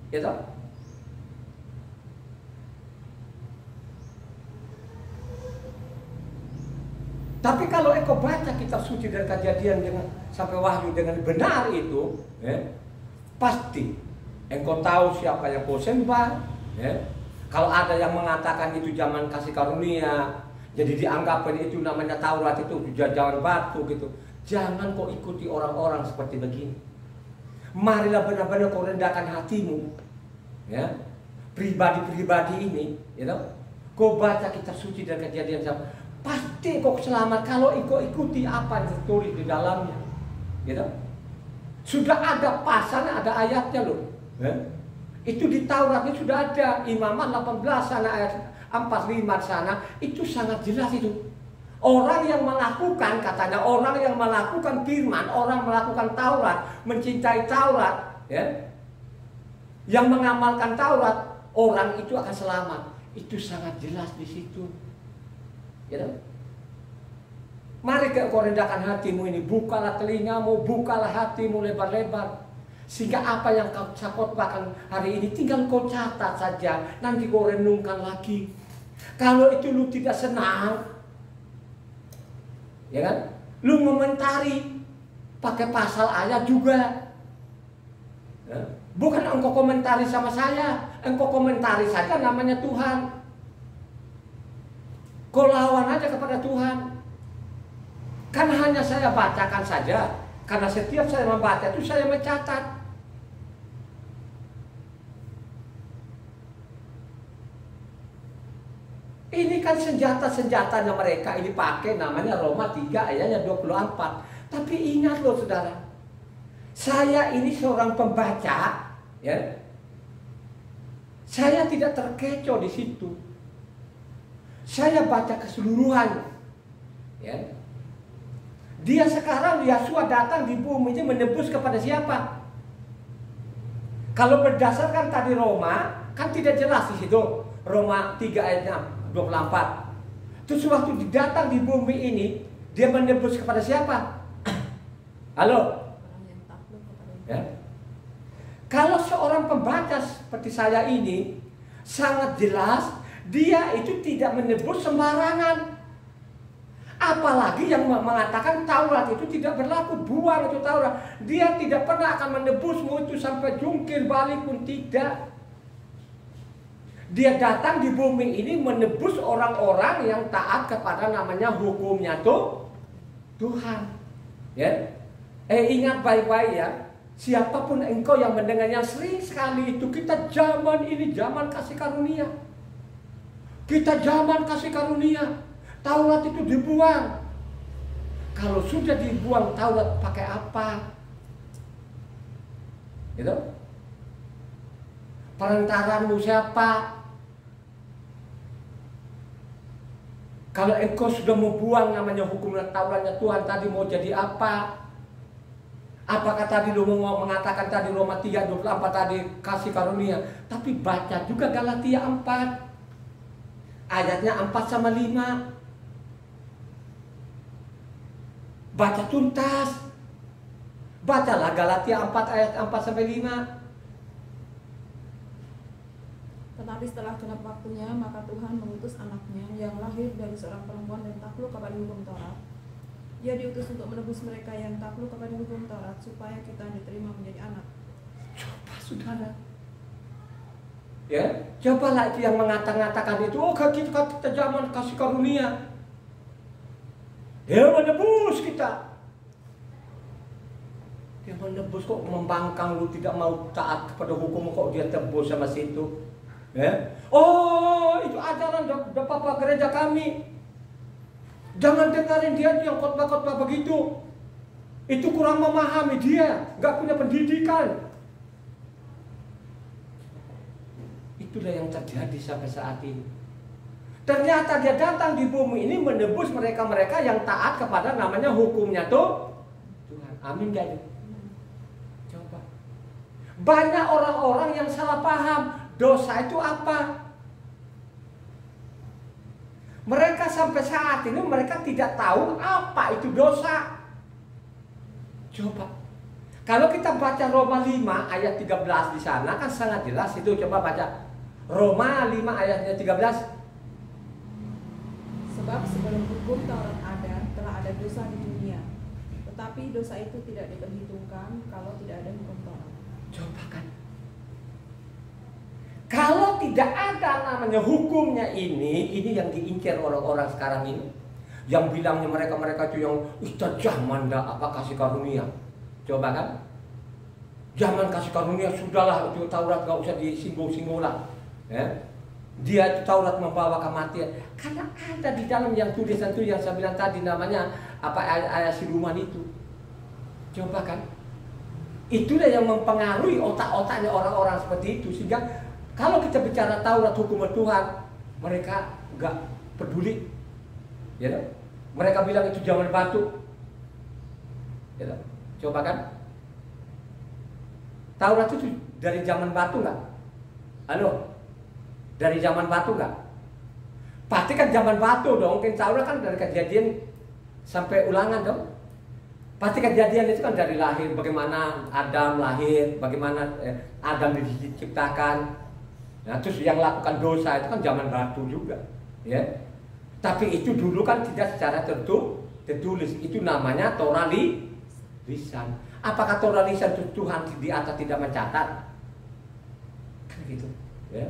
[SPEAKER 1] ya toh? Tapi kalau engkau baca kitab suci dari Kejadian dengan sampai Wahyu dengan benar itu, ya, pasti engkau tahu siapa yang kau sembah. Ya. Kalau ada yang mengatakan itu zaman kasih karunia, jadi dianggap itu namanya Taurat itu jajawan batu gitu. Jangan kau ikuti orang-orang seperti begini. Marilah benar-benar kau rendahkan hatimu, ya, pribadi-pribadi ini, you know? Kau baca kitab suci dan Kejadian sama, pasti kau selamat kalau kau ikuti apa yang tertulis di dalamnya, gitu. Sudah ada pasalnya, ada ayatnya loh, ya? Itu di Taurat itu sudah ada. Imamat 18 sana ayat 45 sana, itu sangat jelas itu. Orang yang melakukan, katanya orang yang melakukan firman, orang melakukan Taurat, mencintai Taurat, ya, yang mengamalkan Taurat, orang itu akan selamat. Itu sangat jelas di situ. Ya, mari kau rendahkan hatimu ini, bukalah telingamu, bukalah hatimu lebar-lebar. Sehingga apa yang kau khotbahkan hari ini tinggal kau catat saja, nanti kau renungkan lagi. Kalau itu lu tidak senang, ya kan? Lu komentari pakai pasal ayat juga. Ya. Bukan engkau komentari sama saya, engkau komentari saja namanya Tuhan. Kau lawan aja kepada Tuhan. Kan hanya saya bacakan saja, karena setiap saya membaca itu saya mencatat. Ini kan senjata-senjatanya mereka ini pakai, namanya Roma 3 ayatnya 24. Tapi ingat loh saudara, saya ini seorang pembaca, ya. Saya tidak terkecoh di situ. Saya baca keseluruhan, ya. Dia sekarang Yosua datang di bumi ini menebus kepada siapa? Kalau berdasarkan tadi Roma, kan tidak jelas di situ. Roma 3 ayatnya 24. Terus waktu datang di bumi ini, dia menebus kepada siapa? Halo? Ya. Kalau seorang pembaca seperti saya ini, sangat jelas, dia itu tidak menebus sembarangan. Apalagi yang mengatakan Taurat itu tidak berlaku, buang itu Taurat. Dia tidak pernah akan menebusmu itu sampai jungkir balik pun tidak. Dia datang di bumi ini menebus orang-orang yang taat kepada namanya hukumnya tuh Tuhan. Ya, ingat baik-baik ya. Siapapun engkau yang mendengarnya, sering sekali itu kita zaman ini zaman kasih karunia. Kita zaman kasih karunia. Taurat itu dibuang. Kalau sudah dibuang Taurat pakai apa? Gitu? Perantaranmu siapa? Kalau engkau sudah membuang namanya hukum Tauratnya Tuhan, tadi mau jadi apa? Apakah tadi lu mau mengatakan tadi Roma 3:24 tadi kasih karunia? Tapi baca juga Galatia 4. Ayatnya 4-5. Baca tuntas. Bacalah Galatia 4 ayat 4-5.
[SPEAKER 2] Tetapi setelah genap waktunya, maka Tuhan mengutus anaknya yang lahir dari seorang perempuan dan takluk kepada hukum Taurat. Dia diutus untuk menebus mereka yang takluk kepada hukum Taurat, supaya kita diterima menjadi anak.
[SPEAKER 1] Coba saudara, ya, cobalah itu yang mengatakan itu, oh kita zaman kasih karunia, dia menebus kita. Dia menebus kok membangkang, lu tidak mau taat kepada hukum kok dia tebus sama situ. Ya? Oh, itu ajaran Bapak gereja kami. Jangan dengerin dia yang khotbah-khotbah begitu. Itu kurang memahami dia, nggak punya pendidikan. Itulah yang terjadi sampai saat ini. Ternyata dia datang di bumi ini menebus mereka-mereka yang taat kepada namanya hukumnya tuh Tuhan. Amin gak itu? Coba. Banyak orang-orang yang salah paham dosa itu apa. Mereka sampai saat ini mereka tidak tahu apa itu dosa. Coba. Kalau kita baca Roma 5 ayat 13 di sana kan sangat jelas itu. Coba baca Roma 5 ayatnya 13.
[SPEAKER 2] Sebab sebelum hukum Taurat ada, telah ada dosa di dunia. Tetapi dosa itu tidak diperhitungkan kalau tidak ada hukum Taurat.
[SPEAKER 1] Coba kan. Kalau tidak ada namanya hukumnya ini yang diincar orang-orang sekarang ini. Yang bilangnya mereka-mereka itu yang zaman dah apa kasih karunia. Coba kan. Zaman kasih karunia sudahlah itu Taurat gak usah disinggung-singgung lah. Ya. Dia itu Taurat membawa kematian. Karena ada di dalam yang tulisan itu yang saya bilang tadi namanya apa ayat siluman itu. Coba kan. Itulah yang mempengaruhi otak-otaknya orang-orang seperti itu. Sehingga kalau kita bicara Taurat hukum Tuhan, mereka nggak peduli. Ya, mereka bilang itu zaman batu. Ya, coba kan. Taurat itu dari zaman batu nggak? Halo? Dari zaman batu nggak? Pasti kan zaman batu dong. Mungkin Taurat kan dari Kejadian sampai Ulangan dong. Pasti Kejadian itu kan dari lahir, bagaimana Adam lahir, bagaimana Adam diciptakan. Nah, terus yang lakukan dosa itu kan zaman batu juga, ya. Tapi itu dulu kan tidak secara tertulis. Itu namanya Torah lisan. Apakah Torah lisan itu Tuhan di atas tidak mencatat? Kan gitu, ya.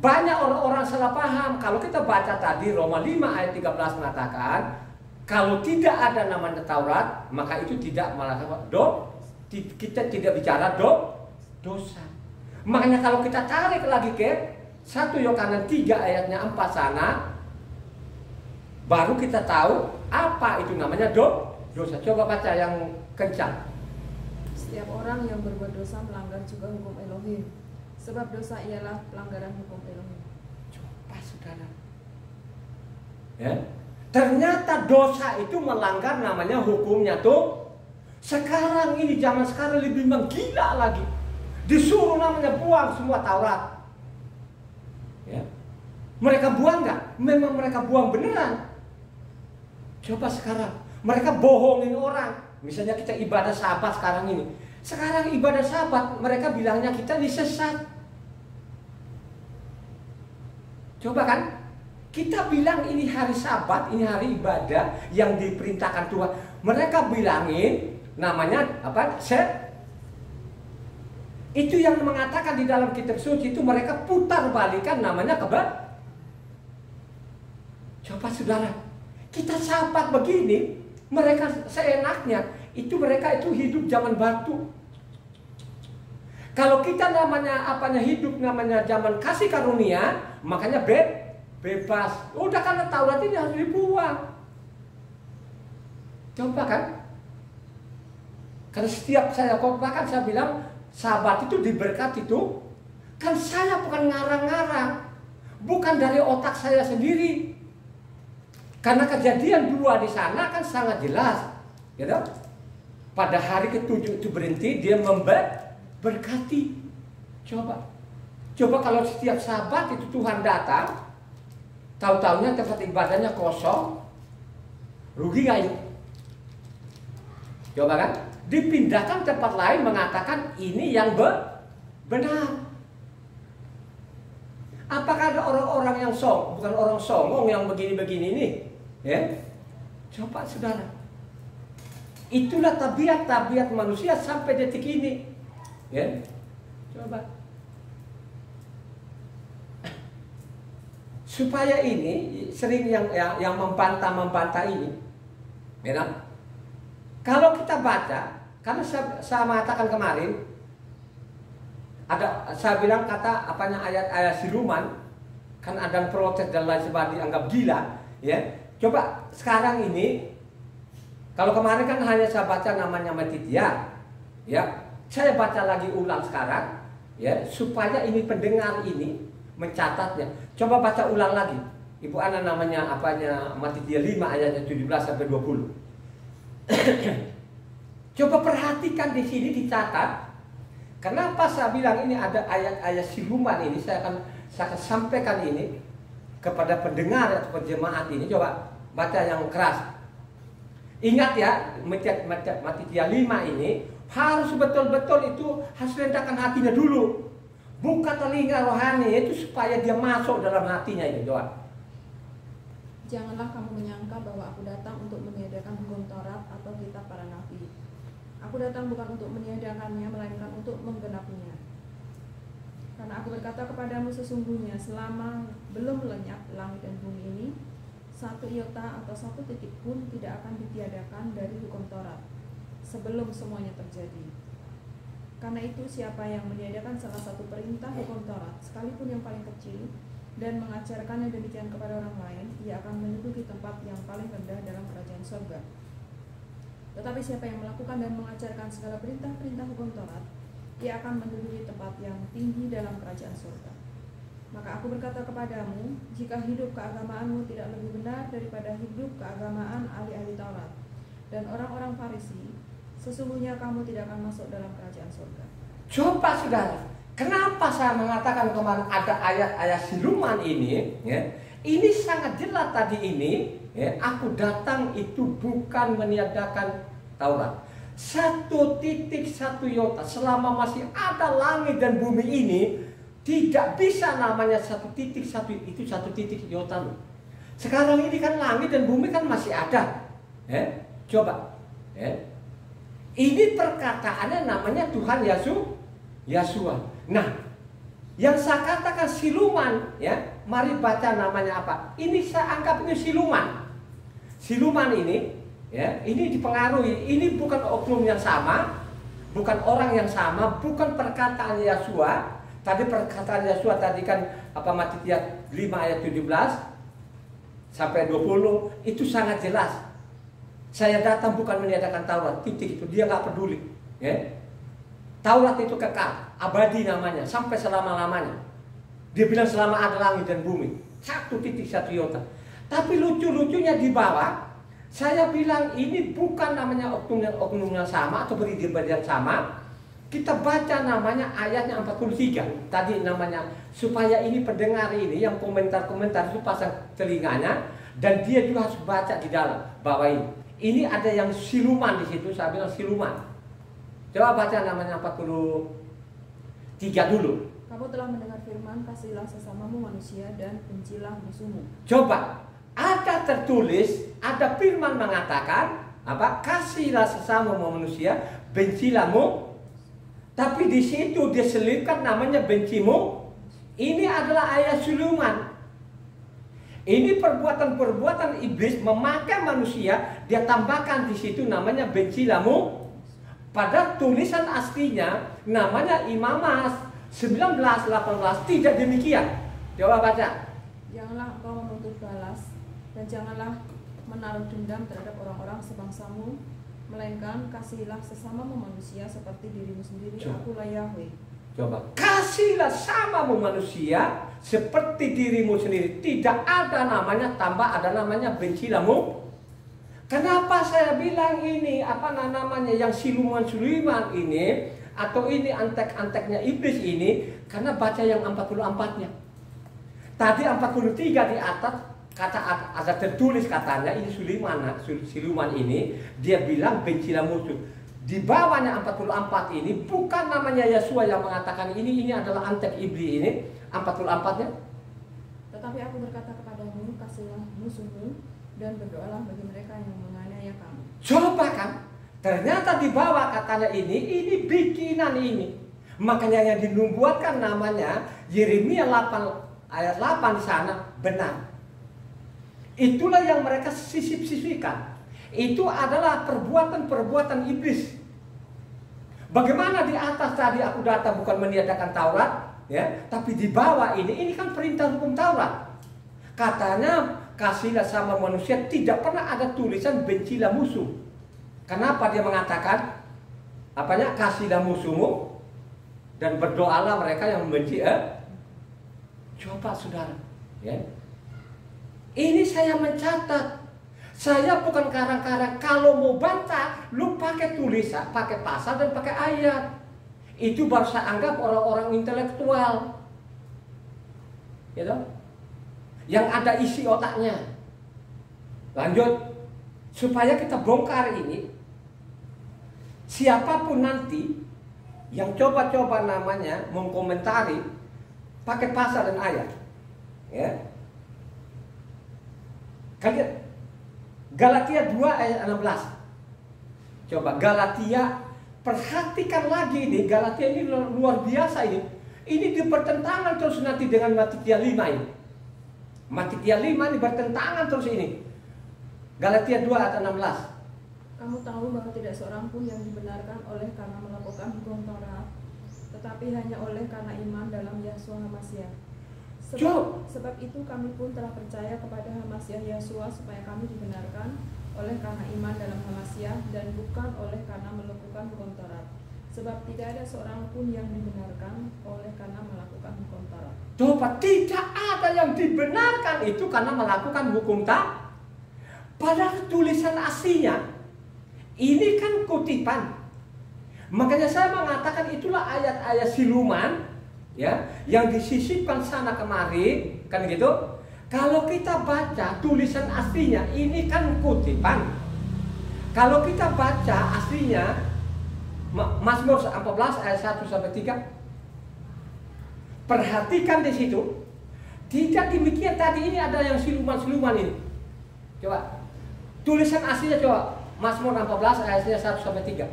[SPEAKER 1] Banyak orang-orang salah paham. Kalau kita baca tadi Roma 5 ayat 13 mengatakan kalau tidak ada namanya Taurat, maka itu tidak melakukan kita tidak bicara dosa. Makanya kalau kita tarik lagi ke 1 Yohanes 3 ayatnya 4 sana, baru kita tahu apa itu namanya dosa. Coba baca yang kencang.
[SPEAKER 2] Setiap orang yang berbuat dosa melanggar juga hukum Elohim. Sebab dosa ialah pelanggaran hukum Elohim.
[SPEAKER 1] Coba saudara. Ya. Ternyata dosa itu melanggar namanya hukumnya tuh. Sekarang ini zaman sekarang lebih menggila lagi. Disuruh namanya buang semua Taurat. Ya. Mereka buang nggak? Memang mereka buang beneran. Coba sekarang mereka bohongin orang. Misalnya kita ibadah Sabat sekarang ini. Sekarang ibadah Sabat mereka bilangnya kita disesat. Coba kan, kita bilang ini hari Sabat, ini hari ibadah yang diperintahkan Tuhan. Mereka bilangin namanya apa? Itu yang mengatakan di dalam kitab suci itu mereka putar balikan namanya Coba saudara, kita Sabat begini, mereka seenaknya. Itu mereka itu hidup zaman batu. Kalau kita namanya hidup namanya zaman kasih karunia, makanya bebas. Udah karena Taurat ini harus dibuang. Coba kan? Karena setiap saya khotbah kan saya bilang Sabat itu diberkati itu kan saya bukan ngarang-ngarang, bukan dari otak saya sendiri. Karena Kejadian 2 di sana kan sangat jelas, gitu. Pada hari ke-7 itu berhenti, dia berkati. Coba kalau setiap Sabat itu Tuhan datang, tahu-tahunya tempat ibadahnya kosong, rugi nggak itu? Coba kan? Dipindahkan tempat lain mengatakan ini yang benar. Apakah ada orang-orang yang bukan orang songong yang begini-begini ini? Ya? Coba saudara. Itulah tabiat manusia sampai detik ini. Ya? Coba. Supaya ini sering yang membantah ini. Ya? Kalau kita baca, Karena saya mengatakan kemarin, saya bilang kata apanya ayat-ayat siluman, kan ada yang protes dan lain sebagainya dianggap gila, ya. Coba sekarang ini, kalau kemarin kan hanya saya baca namanya Matitya, ya. Saya baca lagi ulang sekarang, ya, supaya ini pendengar ini mencatatnya. Coba baca ulang lagi. Ibu Ana namanya apanya Matitya 5 ayatnya 17 sampai 20. Coba perhatikan di sini dicatat. Kenapa saya bilang ini ada ayat-ayat siluman ini? Saya akan sampaikan ini kepada pendengar atau jemaat ini. Coba baca yang keras. Ingat ya, Matitya 5 ini harus betul-betul itu harus rendahkan hatinya dulu. Buka telinga rohani itu supaya dia masuk dalam hatinya itu. Coba.
[SPEAKER 2] Janganlah kamu menyangka bahwa aku datang untuk meniadakan hukum Taurat atau kitab para nabi. Aku datang bukan untuk meniadakannya, melainkan untuk menggenapinya. Karena aku berkata kepadamu sesungguhnya, selama belum lenyap langit dan bumi ini, satu iota atau satu titik pun tidak akan ditiadakan dari hukum Taurat, sebelum semuanya terjadi. Karena itu siapa yang meniadakan salah satu perintah hukum Taurat, sekalipun yang paling kecil, dan mengajarkannya demikian kepada orang lain, ia akan menduduki tempat yang paling rendah dalam kerajaan surga. Tetapi siapa yang melakukan dan mengajarkan segala perintah-perintah hukum Taurat, ia akan menduduki tempat yang tinggi dalam kerajaan surga. Maka aku berkata kepadamu, jika hidup keagamaanmu tidak lebih benar daripada hidup keagamaan ahli-ahli Taurat dan orang-orang Farisi, sesungguhnya kamu tidak akan masuk dalam kerajaan surga.
[SPEAKER 1] Coba saudara, kenapa saya mengatakan kemarin ada ayat-ayat siluman ini? Ya, ini sangat jelas tadi ini. Ya, aku datang itu bukan meniadakan Taurat. Satu titik satu iota selama masih ada langit dan bumi ini tidak bisa namanya satu titik iota loh. Sekarang ini kan langit dan bumi kan masih ada. Coba. Ini perkataannya namanya Tuhan Yesua. Nah, yang saya katakan siluman, ya, mari baca namanya apa? Ini saya anggap ini siluman. Siluman ini, ya, ini dipengaruhi. Ini bukan oknum yang sama, bukan orang yang sama, bukan perkataan Yesua. Tadi perkataan Yesua tadi kan apa Matitya 5 ayat 17 sampai 20 itu sangat jelas. Saya datang bukan meniadakan Taurat, titik itu dia nggak peduli. Ya. Taurat itu kekal, abadi namanya, sampai selama-lamanya. Dia bilang selama ada langit dan bumi, satu titik satu iota. Tapi lucu-lucunya di bawah, saya bilang ini bukan namanya oknum yang sama atau beri yang sama. Kita baca namanya ayatnya 43. Tadi namanya supaya ini pendengar ini yang komentar-komentar itu pasang telinganya dan dia juga harus baca di dalam bawah ini. Ini ada yang siluman di situ, saya bilang siluman. Coba baca namanya 43 dulu.
[SPEAKER 2] Kamu telah mendengar firman, kasihilah sesamamu manusia dan bencilah musuhmu.
[SPEAKER 1] Coba, ada tertulis, ada firman mengatakan apa? Kasihilah sesamamu manusia, bencilahmu. Tapi di situ dia selipkan namanya bencimu. Ini adalah ayat siluman. Ini perbuatan-perbuatan iblis memakai manusia, dia tambahkan di situ namanya bencilahmu. Pada tulisan aslinya namanya Imamat 19:18 tidak demikian. Coba baca.
[SPEAKER 2] Janganlah engkau menuntut balas dan janganlah menaruh dendam terhadap orang-orang sebangsamu, melainkan kasihilah sesamamu manusia seperti dirimu sendiri. Akulah Yahweh.
[SPEAKER 1] Coba, kasihlah samamu manusia seperti dirimu sendiri. Tidak ada namanya tambah, ada namanya bencilahmu. Kenapa saya bilang ini apa namanya yang siluman-siluman ini atau ini antek-anteknya iblis ini? Karena baca yang 44-nya. Tadi 43 di atas kata ada tertulis katanya ini siluman ini dia bilang bencilah musuh. Di bawahnya 44 ini bukan namanya Yesua yang mengatakan ini adalah antek iblis ini 44-nya.
[SPEAKER 2] Tetapi aku berkata kepadamu, kasihilah musuhmu dan berdoalah bagi mereka yang menganiaya kamu.
[SPEAKER 1] Coba kan, ternyata di bawah katanya ini bikinan ini. Makanya yang dinubuatkan namanya Yeremia 8 ayat 8 di sana benar. Itulah yang mereka sisip-sisipkan. Itu adalah perbuatan-perbuatan iblis. Bagaimana di atas tadi aku datang bukan meniadakan Taurat, ya, tapi di bawah ini kan perintah hukum Taurat. Katanya kasihlah sama manusia, tidak pernah ada tulisan bencilah musuh. Kenapa dia mengatakan apanya? Kasihlah musuhmu dan berdoalah mereka yang membenci. Coba saudara, ya. Ini saya mencatat. Saya bukan karang-karang. Kalau mau bantah, lu pakai tulisan, pakai pasal dan pakai ayat. Itu baru saya anggap orang-orang intelektual, gitu, yang ada isi otaknya. Lanjut, supaya kita bongkar ini. Siapapun nanti yang coba-coba namanya mengkomentari pakai pasal dan ayat, ya. Kalian Galatia 2 ayat 16. Coba Galatia, perhatikan lagi ini. Galatia ini luar biasa ini. Ini bertentangan terus nanti dengan Matitia 5 ini. Matitia 5 ini bertentangan terus ini. Galatia 2 ayat 16.
[SPEAKER 2] Kamu tahu bahwa tidak seorang pun yang dibenarkan oleh karena melakukan hukum Taurat, tetapi hanya oleh karena iman dalam Yeshua HaMasyiah. Sebab itu kami pun telah percaya kepada HaMasyiah Yeshua supaya kami dibenarkan oleh karena iman dalam HaMasyiah dan bukan oleh karena melakukan hukum Taurat. Sebab tidak ada seorang pun yang dibenarkan oleh karena melakukan hukum Taurat.
[SPEAKER 1] Coba, tidak ada yang dibenarkan itu karena melakukan hukum Taurat. Padahal tulisan aslinya ini kan kutipan. Makanya saya mengatakan itulah ayat-ayat siluman, ya, yang disisipkan sana kemari, kan gitu. Kalau kita baca tulisan aslinya, ini kan kutipan. Kalau kita baca aslinya, Mazmur 14 ayat 1 sampai 3, perhatikan di situ. Tidak demikian tadi, ini ada yang siluman-siluman ini. Coba tulisan aslinya, coba Mazmur 14 ayatnya 1 sampai 3.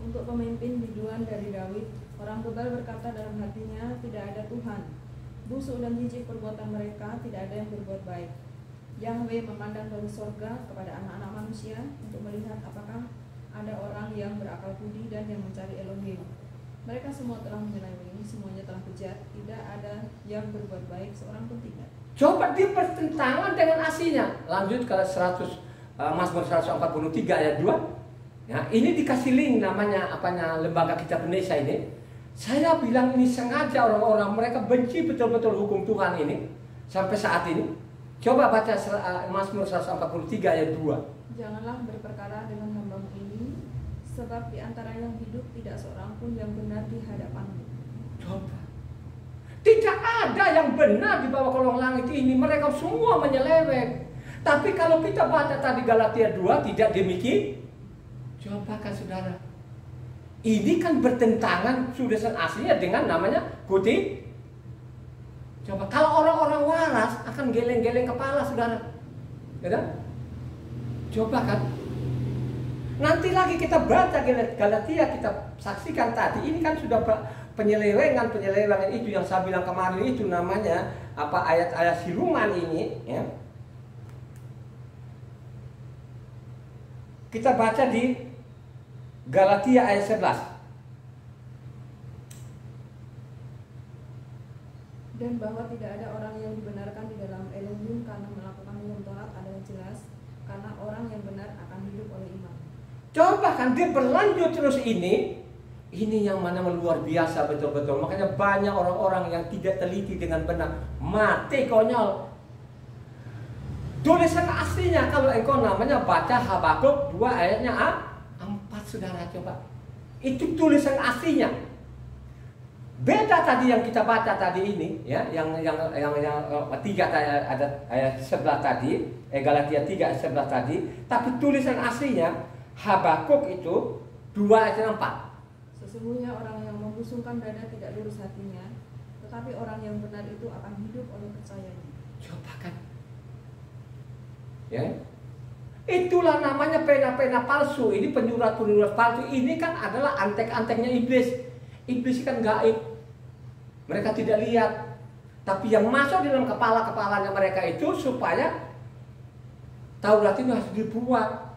[SPEAKER 2] Untuk pemimpin biduan dari Daud, orang bebal berkata dalam hatinya, tidak ada Tuhan. Busuk dan jijik perbuatan mereka, tidak ada yang berbuat baik. Yahweh memandang dari sorga kepada anak-anak manusia untuk melihat apakah ada orang yang berakal budi dan yang mencari Elohim. Mereka semua telah menyeleweng, semuanya telah bejat, tidak ada yang berbuat baik, seorang pun tidak.
[SPEAKER 1] Coba dia bertentangan dengan aslinya. Lanjut ke Mazmur 143 ayat 2. Ya, ini dikasih link namanya apanya Lembaga Kitab Indonesia ini. Saya bilang ini sengaja orang-orang mereka benci betul-betul hukum Tuhan ini sampai saat ini. Coba baca Mazmur 143 ayat 2.
[SPEAKER 2] Janganlah berperkara dengan hamba-Mu ini, sebab di antara yang hidup tidak seorang pun yang benar di hadapan-Mu.
[SPEAKER 1] Coba. Tidak ada yang benar di bawah kolong langit ini. Mereka semua menyeleweng. Tapi kalau kita baca tadi Galatia 2, tidak demikian. Coba kan saudara, ini kan bertentangan tulisan aslinya dengan namanya kutip. Coba, kalau orang-orang waras akan geleng-geleng kepala saudara, ya kan? Coba kan. Nanti lagi kita baca Galatia, kita saksikan tadi, ini kan sudah penyelewengan itu yang saya bilang kemarin itu namanya apa, ayat-ayat siluman ini, ya. Kita baca di Galatia ayat 11.
[SPEAKER 2] Dan bahwa tidak ada orang yang dibenarkan di dalam Elohim karena melakukan hukum Taurat adalah jelas, karena orang yang benar akan hidup oleh iman.
[SPEAKER 1] Coba kan dia berlanjut terus ini yang mana luar biasa betul-betul. Makanya banyak orang-orang yang tidak teliti dengan benar, mati konyol. Tulisan aslinya kalau engkau namanya baca Habakuk 2 ayatnya 4 saudara, coba. Itu tulisan aslinya. Beda tadi yang kita baca tadi ini, ya, yang 3 ada ayat 11 tadi, Galatia 3 ayat 11 tadi, tapi tulisan aslinya Habakuk itu 2 ayat 4.
[SPEAKER 2] Sesungguhnya orang yang membusungkan dada tidak lurus hatinya, tetapi orang yang benar itu akan hidup oleh percayanya.
[SPEAKER 1] Coba kan. Ya. Itulah namanya pena-pena palsu. Ini penyurat-penyurat palsu. Ini kan adalah antek-anteknya iblis. Iblis kan gaib. Mereka tidak lihat. Tapi yang masuk di dalam kepala-kepalanya mereka itu supaya Taurat itu harus dibuat.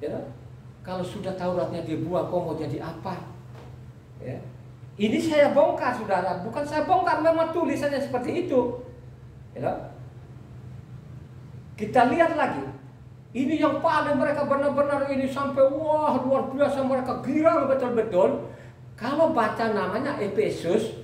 [SPEAKER 1] Ya. Kalau sudah Tauratnya dibuang, kau mau jadi apa? Ya. Ini saya bongkar, saudara. Bukan saya bongkar, memang tulisannya seperti itu. Ya. Kita lihat lagi. Ini yang paling mereka benar-benar ini sampai wah luar biasa, mereka girang betul-betul. Kalau baca namanya Efesus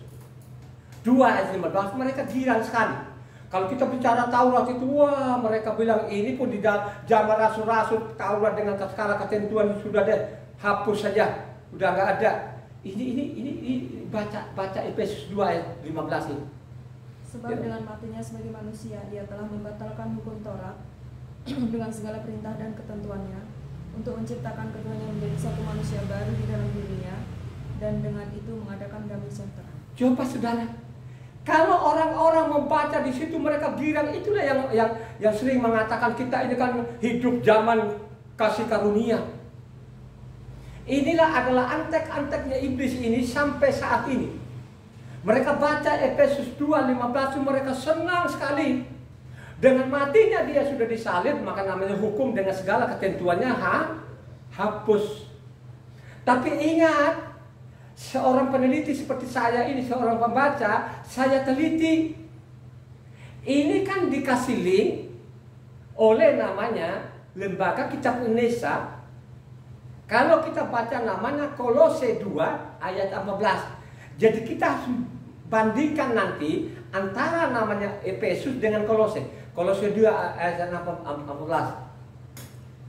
[SPEAKER 1] 2 ayat 15, mereka girang sekali. Kalau kita bicara Taurat itu, wah mereka bilang ini pun di zaman rasul-rasul Taurat dengan skala ketentuan sudah deh, hapus saja, udah nggak ada. Ini baca Efesus 2 ayat 15 ini.
[SPEAKER 2] Sebab dengan matinya sebagai manusia, ia telah membatalkan hukum Taurat dengan segala perintah dan ketentuannya, untuk menciptakan keduanya menjadi satu manusia baru di dalam dirinya, dan dengan itu mengadakan damai sejahtera.
[SPEAKER 1] Coba saudara, kalau orang-orang membaca di situ mereka girang, itulah yang sering mengatakan kita ini kan hidup zaman kasih karunia. Inilah adalah antek-anteknya iblis ini sampai saat ini. Mereka baca Efesus 2:15, mereka senang sekali. Dengan matinya dia sudah disalib, maka namanya hukum dengan segala ketentuannya hapus. Tapi ingat, seorang peneliti seperti saya ini, seorang pembaca, saya teliti. Ini kan dikasih link oleh namanya Lembaga Kitab Indonesia. Kalau kita baca namanya Kolose 2 ayat 14. Jadi kita bandingkan nanti antara namanya Efesus dengan Kolose. Kolose 2 ayat 14.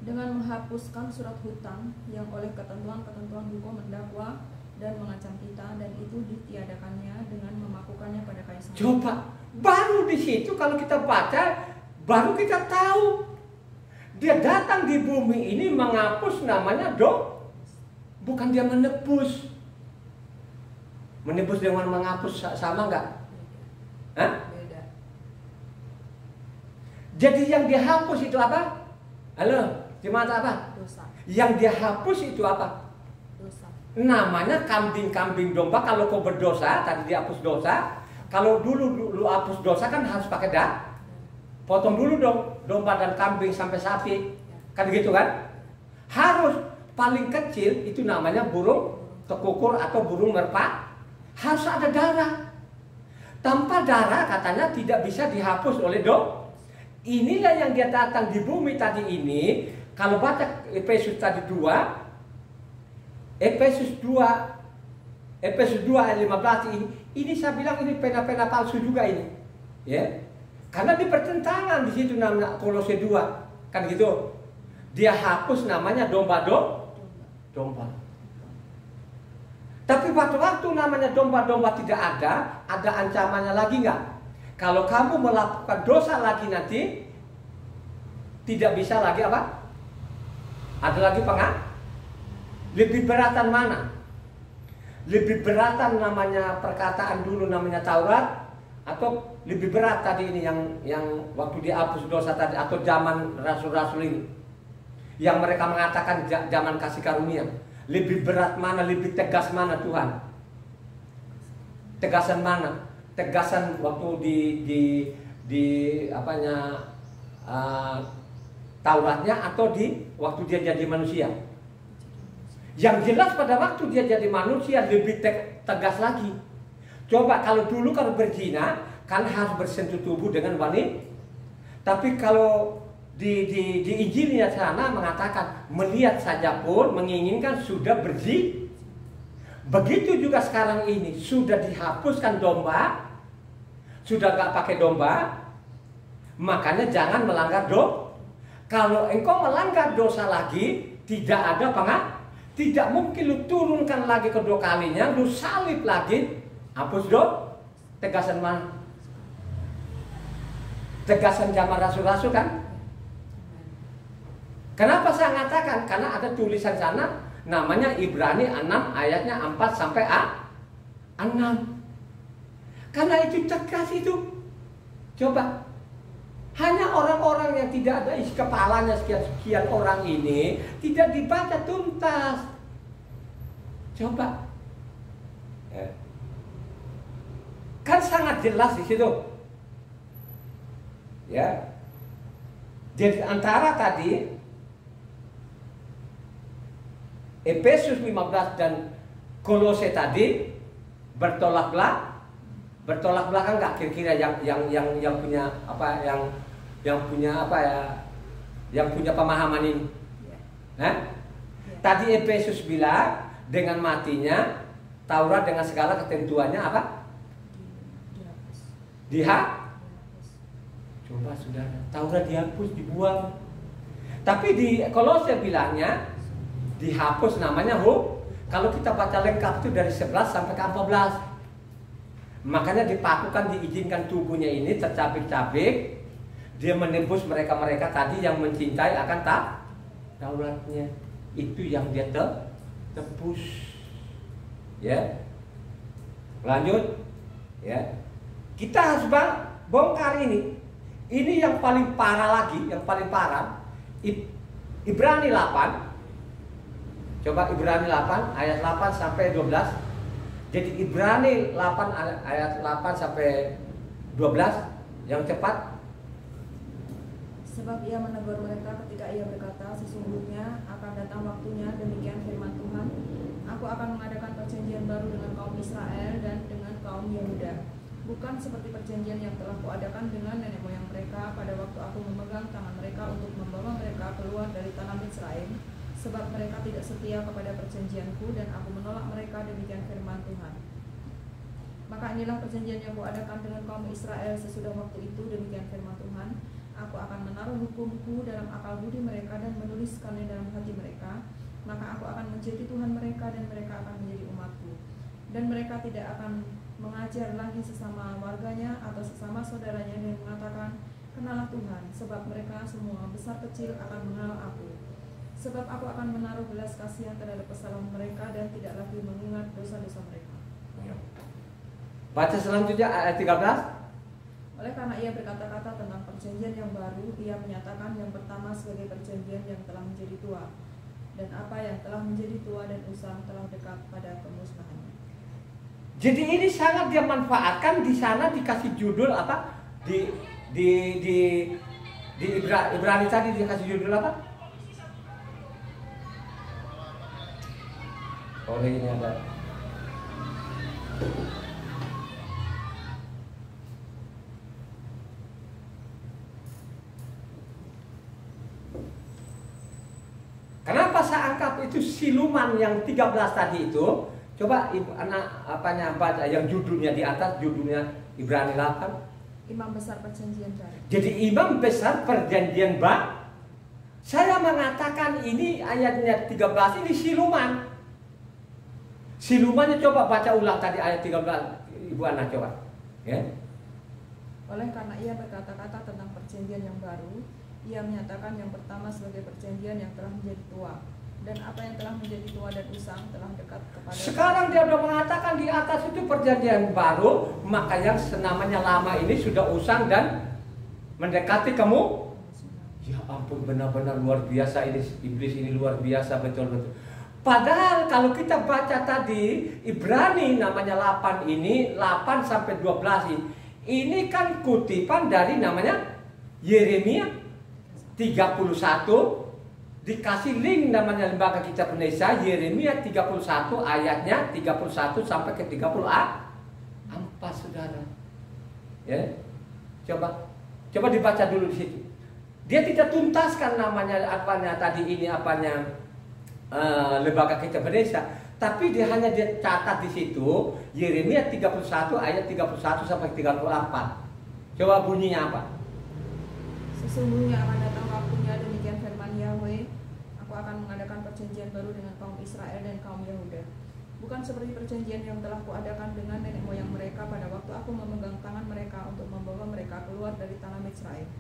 [SPEAKER 2] Dengan menghapuskan surat hutang yang oleh ketentuan-ketentuan hukum mendakwa dan mengancam kita, dan itu ditiadakannya dengan memakukannya pada kaisar.
[SPEAKER 1] Coba, baru di situ kalau kita baca, baru kita tahu dia datang di bumi ini menghapus namanya bukan dia menebus. Menebus dengan menghapus sama enggak? Hah?
[SPEAKER 2] Beda.
[SPEAKER 1] Jadi yang dihapus itu apa? Halo, gimana apa?
[SPEAKER 2] Dosa.
[SPEAKER 1] Yang dihapus itu apa?
[SPEAKER 2] Dosa.
[SPEAKER 1] Namanya kambing-kambing domba. Kalau kau berdosa, tadi dihapus dosa. Kalau dulu lu hapus dosa kan harus pakai potong dulu dong domba dan kambing sampai sapi, kan gitu kan? Harus paling kecil itu namanya burung tekukur atau burung merpati, harus ada darah. Tanpa darah katanya tidak bisa dihapus oleh Inilah yang dia datang di bumi tadi ini. Kalau baca Efesus tadi 2, Efesus 2 ayat 15 ini saya bilang ini pena-pena palsu juga ini, ya. Karena di pertentangan di situ namanya Kolose 2, kan gitu. Dia hapus namanya domba. Tapi waktu namanya domba tidak ada ancamannya lagi nggak? Kalau kamu melakukan dosa lagi nanti tidak bisa lagi apa? Ada lagi lebih beratan mana? Lebih beratan namanya perkataan dulu namanya Taurat, atau lebih berat tadi ini yang waktu dihapus dosa tadi, atau zaman rasul-rasul ini yang mereka mengatakan zaman kasih karunia. Lebih berat mana, lebih tegas mana Tuhan? Tegasan mana? Tegasan waktu di apanya Tauratnya, atau di waktu dia jadi manusia? Yang jelas pada waktu dia jadi manusia lebih tegas lagi. Coba kalau dulu kalau berzina kan harus bersentuh tubuh dengan wanita. Tapi kalau di Injilnya sana mengatakan melihat saja pun menginginkan sudah berzina. Begitu juga sekarang ini sudah dihapuskan domba, sudah nggak pakai domba, makanya jangan melanggar Kalau engkau melanggar dosa lagi, tidak ada tidak mungkin lu turunkan lagi kedua kalinya, lu salib lagi, hapus tegasan mana? Tegasan zaman rasul-rasul kan? Kenapa saya mengatakan? Karena ada tulisan sana namanya Ibrani 6 ayatnya 4 sampai 6. Karena itu tegas itu. Coba. Hanya orang-orang yang tidak ada isi kepalanya sekian orang ini tidak dibaca tuntas. Coba. Kan sangat jelas di situ. Ya. Jadi antara tadi Efesus 15 dan Kolose tadi bertolak belakang nggak kira-kira yang punya apa yang punya apa ya, yang punya pemahaman ini? Tadi Efesus bilang dengan matinya Taurat dengan segala ketentuannya apa? Coba saudara, Taurat dihapus, dibuang. Tapi di Kolose bilangnya dihapus, namanya kalau kita baca lengkap itu dari 11 sampai ke 14. Makanya dipakukan, diizinkan tubuhnya ini tercabik-cabik. Dia menebus mereka-mereka tadi yang mencintai akan Tauratnya. Itu yang dia tebus. Ya. Lanjut. Ya. Kita harus bongkar ini. Ini yang paling parah lagi, yang paling parah. Ibrani 8. Coba Ibrani 8 ayat 8 sampai 12. Jadi Ibrani 8 ayat 8 sampai 12 yang cepat.
[SPEAKER 2] Sebab ia menegur mereka ketika ia berkata, sesungguhnya akan datang waktunya, demikian firman Tuhan, aku akan mengadakan perjanjian baru dengan kaum Israel dan dengan kaum Yehuda, bukan seperti perjanjian yang telah kuadakan dengan nenek moyang mereka pada waktu aku memegang tangan mereka untuk membawa mereka keluar dari tanah Misraim, sebab mereka tidak setia kepada perjanjianku dan aku menolak mereka, demikian firman Tuhan. Maka inilah perjanjian yang kuadakan dengan kaum Israel sesudah waktu itu, demikian firman Tuhan. Aku akan menaruh hukumku dalam akal budi mereka dan menuliskannya dalam hati mereka. Maka aku akan menjadi Tuhan mereka dan mereka akan menjadi umatku. Dan mereka tidak akan mengajar lagi sesama warganya atau sesama saudaranya dan mengatakan, kenalah Tuhan, sebab mereka semua besar kecil akan mengenal aku. Sebab aku akan menaruh belas kasihan terhadap kesalahan mereka dan tidak lagi mengingat dosa-dosa mereka.
[SPEAKER 1] Baca selanjutnya ayat 13.
[SPEAKER 2] Oleh karena ia berkata-kata tentang perjanjian yang baru, ia menyatakan yang pertama sebagai perjanjian yang telah menjadi tua. Dan apa yang telah menjadi tua dan usang telah dekat pada pemusnahannya.
[SPEAKER 1] Jadi ini sangat dia manfaatkan, di sana dikasih judul apa? Di Ibrani tadi dikasih judul apa? Oh ini ada. Kenapa saya angkat itu siluman yang 13 tadi itu? Coba ibu anak apanya baca yang judulnya di atas, judulnya Ibrani 8.
[SPEAKER 2] Imam besar perjanjian baru.
[SPEAKER 1] Jadi imam besar perjanjian baru. Saya mengatakan ini ayatnya 13 ini siluman. Silumannya coba baca ulang tadi ayat 13. Ibu anak coba. Ya.
[SPEAKER 2] Oleh karena ia berkata-kata tentang perjanjian yang baru, ia menyatakan yang pertama sebagai perjanjian yang telah menjadi tua, dan apa yang telah menjadi tua dan usang telah dekat kepada.
[SPEAKER 1] Sekarang dia sudah mengatakan di atas itu perjanjian baru, maka yang senamanya lama ini sudah usang dan mendekati kamu. Ya ampun, benar-benar luar biasa ini, iblis ini luar biasa betul-betul. Padahal kalau kita baca tadi Ibrani namanya 8 ini, 8 sampai 12 ini kan kutipan dari namanya Yeremia 31, dikasih link namanya Lembaga Kitab Indonesia, Yeremia 31 ayatnya 31 sampai ke 34, saudara. Ya. Coba dibaca dulu di situ. Dia tidak tuntaskan namanya apanya tadi ini apanya Lembaga Kitab Indonesia, tapi dia hanya dia catat di situ Yeremia 31 ayat 31 sampai 34. Coba bunyinya apa?
[SPEAKER 2] Sesungguhnya akan datang waktunya, demikian firman Yahweh, aku akan mengadakan perjanjian baru dengan kaum Israel dan kaum Yehuda, bukan seperti perjanjian yang telah kuadakan dengan nenek moyang mereka pada waktu aku memegang tangan mereka untuk membawa mereka keluar dari tanah Misraim.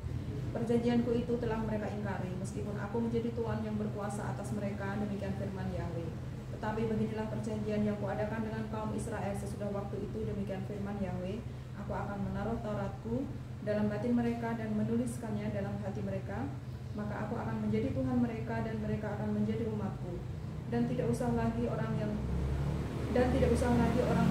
[SPEAKER 2] Perjanjianku itu telah mereka ingkari, meskipun aku menjadi Tuhan yang berkuasa atas mereka, demikian firman Yahweh. Tetapi beginilah perjanjian yang kuadakan dengan kaum Israel sesudah waktu itu, demikian firman Yahweh, aku akan menaruh Tauratku dalam batin mereka dan menuliskannya dalam hati mereka, maka aku akan menjadi Tuhan mereka dan mereka akan menjadi umatku. Dan tidak usah lagi orang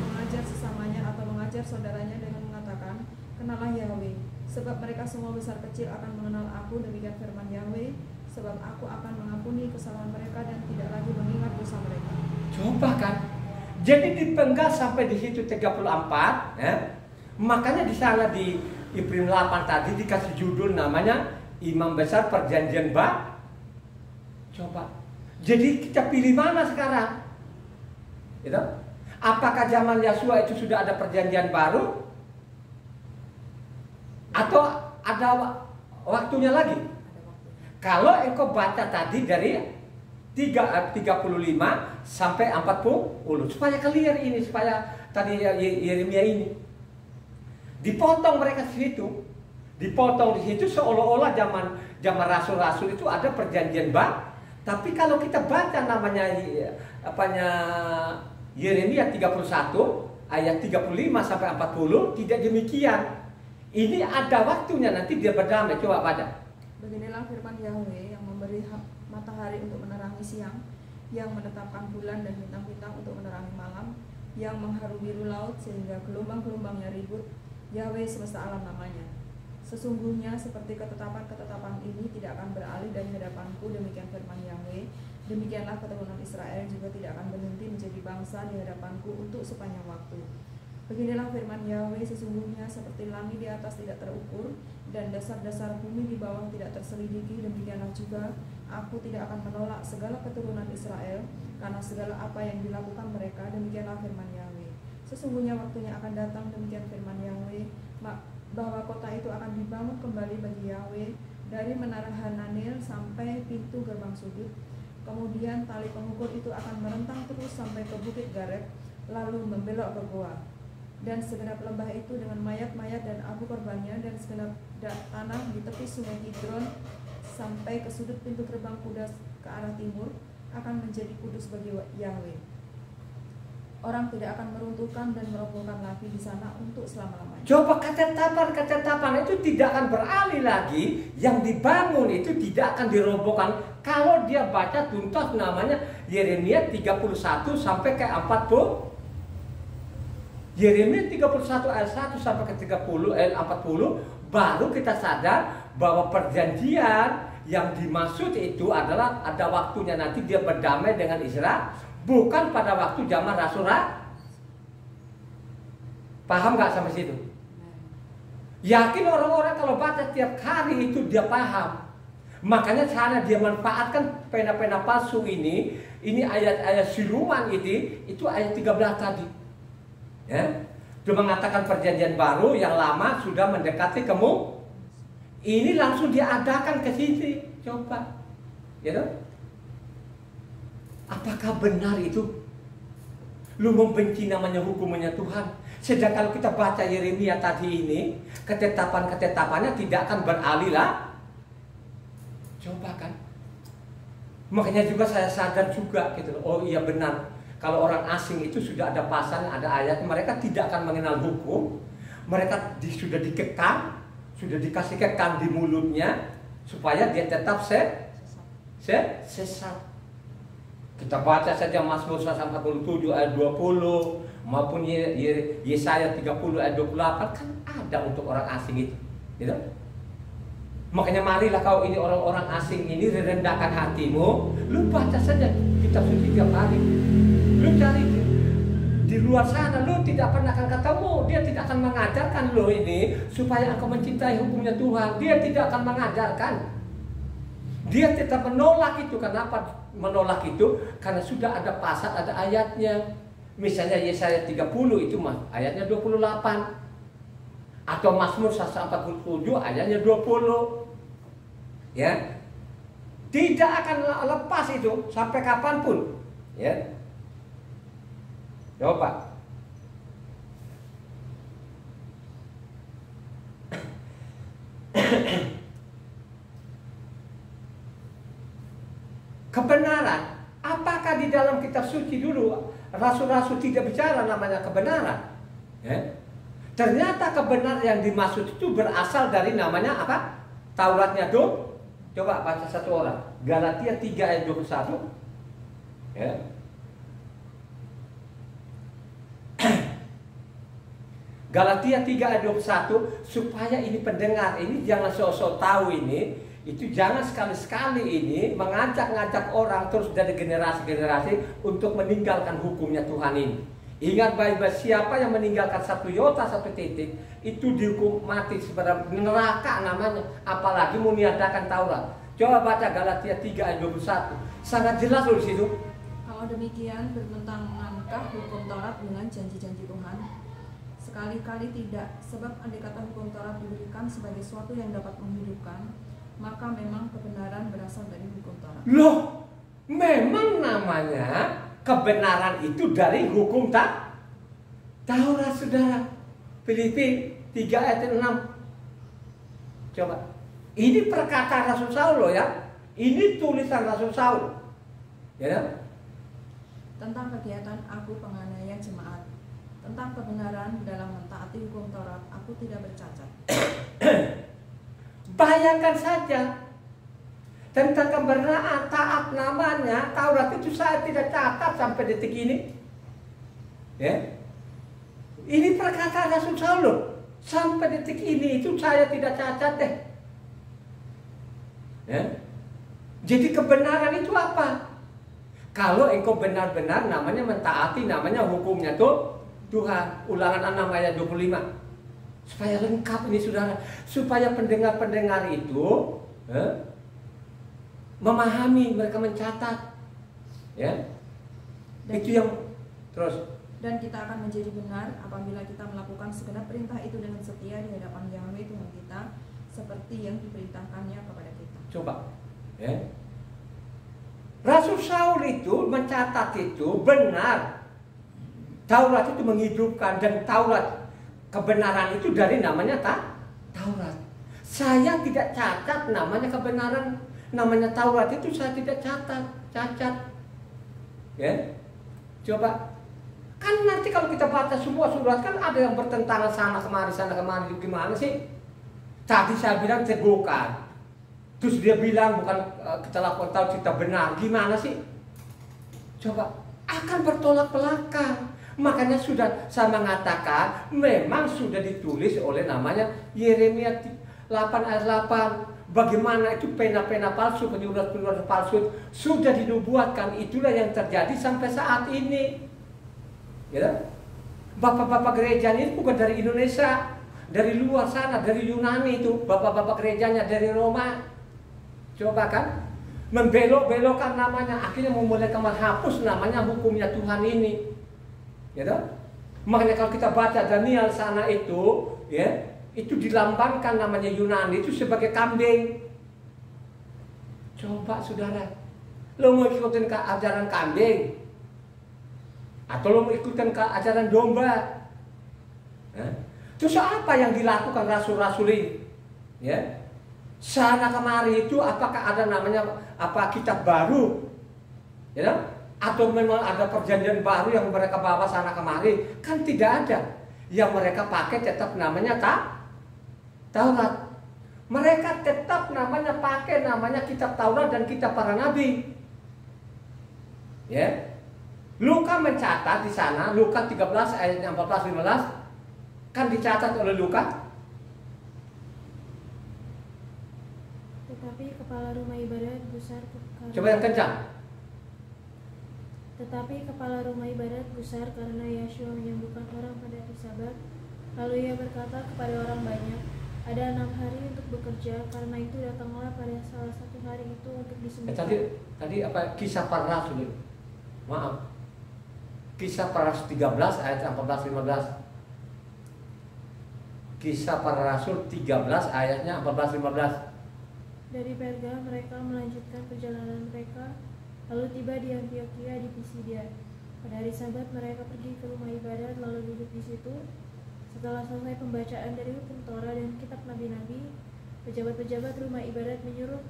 [SPEAKER 2] mengajar sesamanya atau mengajar saudaranya dengan mengatakan, kenalah Yahweh, sebab mereka semua besar kecil akan mengenal aku, demikian firman Yahweh, sebab aku akan mengampuni kesalahan mereka dan tidak lagi mengingat dosa mereka.
[SPEAKER 1] Coba kan. Jadi dipenggal sampai di situ 34, ya. Makanya di sana di Ibrani 8 tadi dikasih judul namanya Imam Besar Perjanjian Baru. Coba. Jadi kita pilih mana sekarang? Gitu? Apakah zaman Yesua itu sudah ada perjanjian baru? Atau ada waktunya lagi? Kalau engkau baca tadi dari 35 sampai 40, supaya clear ini, supaya tadi Yeremia ini dipotong mereka di situ, dipotong di situ seolah-olah zaman rasul-rasul itu ada perjanjian baru. Tapi kalau kita baca namanya Yeremia 31 ayat 35 sampai 40 tidak demikian. Ini ada waktunya nanti dia berdamai. Coba baca.
[SPEAKER 2] Beginilah firman Yahweh yang memberi matahari untuk menerangi siang, yang menetapkan bulan dan bintang-bintang untuk menerangi malam, yang mengharu biru laut sehingga gelombang-gelombangnya ribut. Yahweh semesta alam namanya. Sesungguhnya seperti ketetapan-ketetapan ini tidak akan beralih dari hadapanku, demikian firman Yahweh. Demikianlah keturunan Israel juga tidak akan berhenti menjadi bangsa di hadapanku untuk sepanjang waktu. Beginilah firman Yahweh, sesungguhnya seperti langit di atas tidak terukur dan dasar-dasar bumi di bawah tidak terselidiki, demikianlah juga aku tidak akan menolak segala keturunan Israel karena segala apa yang dilakukan mereka. Demikianlah firman Yahweh. Sesungguhnya waktunya akan datang, demikian firman Yahweh, bahwa kota itu akan dibangun kembali bagi Yahweh dari menara Hananel sampai pintu gerbang sudut. Kemudian tali pengukur itu akan merentang terus sampai ke bukit Gareb, lalu membelok ke goa. Dan segenap lembah itu dengan mayat-mayat dan abu korbannya, dan segenap tanah di tepi sungai Kidron sampai ke sudut pintu gerbang kuda ke arah timur akan menjadi kudus bagi Yahweh. Orang tidak akan meruntuhkan dan merobohkan lagi di sana untuk selama-lamanya.
[SPEAKER 1] Coba ketetapan itu tidak akan beralih lagi. Yang dibangun itu tidak akan dirobohkan. Kalau dia baca tuntas namanya Yeremia 31 sampai ke 40. Yeremia 31 ayat 1 sampai ke 30 ayat 40, baru kita sadar bahwa perjanjian yang dimaksud itu adalah ada waktunya nanti dia berdamai dengan Israel. Bukan pada waktu zaman Rasul-Rasul. Paham nggak sampai situ? Yakin orang-orang kalau baca tiap hari itu dia paham. Makanya sana dia manfaatkan pena-pena palsu ini. Ini ayat-ayat siluman itu ayat 13 tadi. Ya, dia mengatakan perjanjian baru yang lama sudah mendekati kamu. Ini langsung diadakan ke sini. Coba, gitu. Apakah benar itu? Lu membenci namanya hukumannya Tuhan. Sedang kalau kita baca Yeremia tadi ini, ketetapan-ketetapannya tidak akan beralih lah. Coba kan. Makanya juga saya sadar juga gitu. Oh iya benar. Kalau orang asing itu sudah ada pasal, ada ayat, mereka tidak akan mengenal hukum. Mereka sudah dikekang, sudah dikasih kekang di mulutnya supaya dia tetap sesat. Kita baca saja Mazmur 147 ayat 20 maupun Yesaya 30 ayat 28 kan ada untuk orang asing itu, gitu. Makanya marilah kau ini orang-orang asing ini rendahkan hatimu, lu baca saja kitab suci tiap hari. Lu cari di luar sana, lu tidak pernah akan ketemu, dia tidak akan mengajarkan lu ini supaya engkau mencintai hukumnya Tuhan. Dia tidak akan mengajarkan. Dia tetap menolak itu. Kenapa menolak itu? Karena sudah ada pasal, ada ayatnya. Misalnya Yesaya 30 itu ayatnya 28. Atau Mazmur 147 ayatnya 20. Ya. Tidak akan lepas itu sampai kapanpun. Ya. Coba. Kebenaran, apakah di dalam kitab suci dulu rasul-rasul tidak bicara namanya kebenaran? Ya? Ternyata kebenaran yang dimaksud itu berasal dari namanya apa? Tauratnya dong. Coba baca satu orang. Galatia 3 ayat 21. Ya. Galatia 3 ayat 21, supaya ini pendengar ini jangan sok-sok tahu ini itu jangan sekali-sekali ini mengajak-ngajak orang terus dari generasi-generasi untuk meninggalkan hukumnya Tuhan ini. Ingat baik-baik, siapa yang meninggalkan satu iota, satu titik, itu dihukum mati sebenarnya neraka namanya. Apalagi meniadakan Taurat. Coba baca Galatia 3 ayat 21. Sangat jelas loh di situ.
[SPEAKER 2] Kalau demikian, bertentangankah hukum Taurat dengan janji-janji Tuhan? Sekali-kali tidak, sebab andai kata hukum Taurat diberikan sebagai sesuatu yang dapat menghidupkan, maka memang kebenaran berasal dari hukum Taurat.
[SPEAKER 1] Loh, memang namanya kebenaran itu dari hukum Taurat, saudara. Filipi 3 ayat 6. Coba. Ini perkataan Rasul Saul loh ya. Ini tulisan Rasul Saul. Ya kan?
[SPEAKER 2] Tentang kegiatan aku penganiayaan jemaat, tentang kebenaran dalam mentaati hukum Taurat, aku tidak bercacat.
[SPEAKER 1] Bayangkan saja, tentang kebenaran taat namanya Taurat itu saya tidak catat sampai detik ini. Ya, ini perkataan Rasul Saul loh. Sampai detik ini itu saya tidak cacat deh. Ya. Jadi kebenaran itu apa? Kalau engkau benar-benar namanya mentaati namanya hukumnya tuh Tuhan. Ulangan 6 ayat 25. Supaya lengkap ini saudara, supaya pendengar-pendengar itu memahami, mereka mencatat, ya. Itu yang terus.
[SPEAKER 2] Dan kita akan menjadi benar apabila kita melakukan segenap perintah itu dengan setia di hadapan Yahweh Tuhan kita, seperti yang diperintahkannya kepada kita.
[SPEAKER 1] Coba, ya. Rasul Saul itu mencatat itu benar. Taurat itu menghidupkan, dan Taurat kebenaran itu dari namanya Taurat. Saya tidak catat namanya kebenaran, namanya Taurat itu saya tidak cacat. Ya. Coba. Kan nanti kalau kita baca semua surat kan ada yang bertentangan sana kemari gimana sih? Tadi saya bilang tegukan. Terus dia bilang bukan kita lakukan tahu kita benar. Gimana sih? Coba akan bertolak belakang. Makanya sudah saya mengatakan memang sudah ditulis oleh namanya Yeremia 8 ayat 8. Bagaimana itu pena-pena palsu, penyurat-penyurat palsu sudah dinubuatkan. Itulah yang terjadi sampai saat ini. Ya, bapak-bapak gereja ini bukan dari Indonesia, dari luar sana, dari Yunani itu. Bapak-bapak gerejanya dari Roma. Coba kan membelok-belokkan namanya, akhirnya memulai menghapus namanya hukumnya Tuhan ini. Ya, makanya kalau kita baca Daniel sana itu, ya, itu dilambangkan namanya Yunani itu sebagai kambing. Coba saudara, lo mau ikutin ke ajaran kambing atau lo mau ikutin ke ajaran domba? Terus apa yang dilakukan rasul-rasul ini? Ya, sana kemari itu apakah ada namanya apa kitab baru? Ya, atau memang ada perjanjian baru yang mereka bawa sana kemari? Kan tidak ada. Yang mereka pakai tetap namanya Taurat. Mereka tetap namanya pakai namanya kitab Taurat dan kitab para nabi. Ya. Luka mencatat di sana, Luka 13 ayat 14-15 kan dicatat oleh Luka.
[SPEAKER 3] Tetapi kepala rumah ibadat gusar
[SPEAKER 1] Coba yang kencang.
[SPEAKER 3] Tetapi kepala rumah ibadat gusar karena Yeshua menyembuhkan orang pada hari Sabat. Lalu ia berkata kepada orang banyak, ada 6 hari untuk bekerja, karena itu datanglah pada salah satu hari itu untuk disembuhkan.
[SPEAKER 1] Tadi apa kisah para rasul? Maaf. Kisah para rasul 13 ayat 14-15. Kisah para rasul 13 ayatnya 14-15.
[SPEAKER 3] Dari Perga mereka melanjutkan perjalanan mereka, lalu tiba di Antioquia di Pisidia. Pada hari Sabat mereka pergi ke rumah ibadat lalu duduk di situ. Setelah selesai pembacaan dari hukum Torah dan kitab nabi-nabi, pejabat-pejabat rumah ibadat menyuruh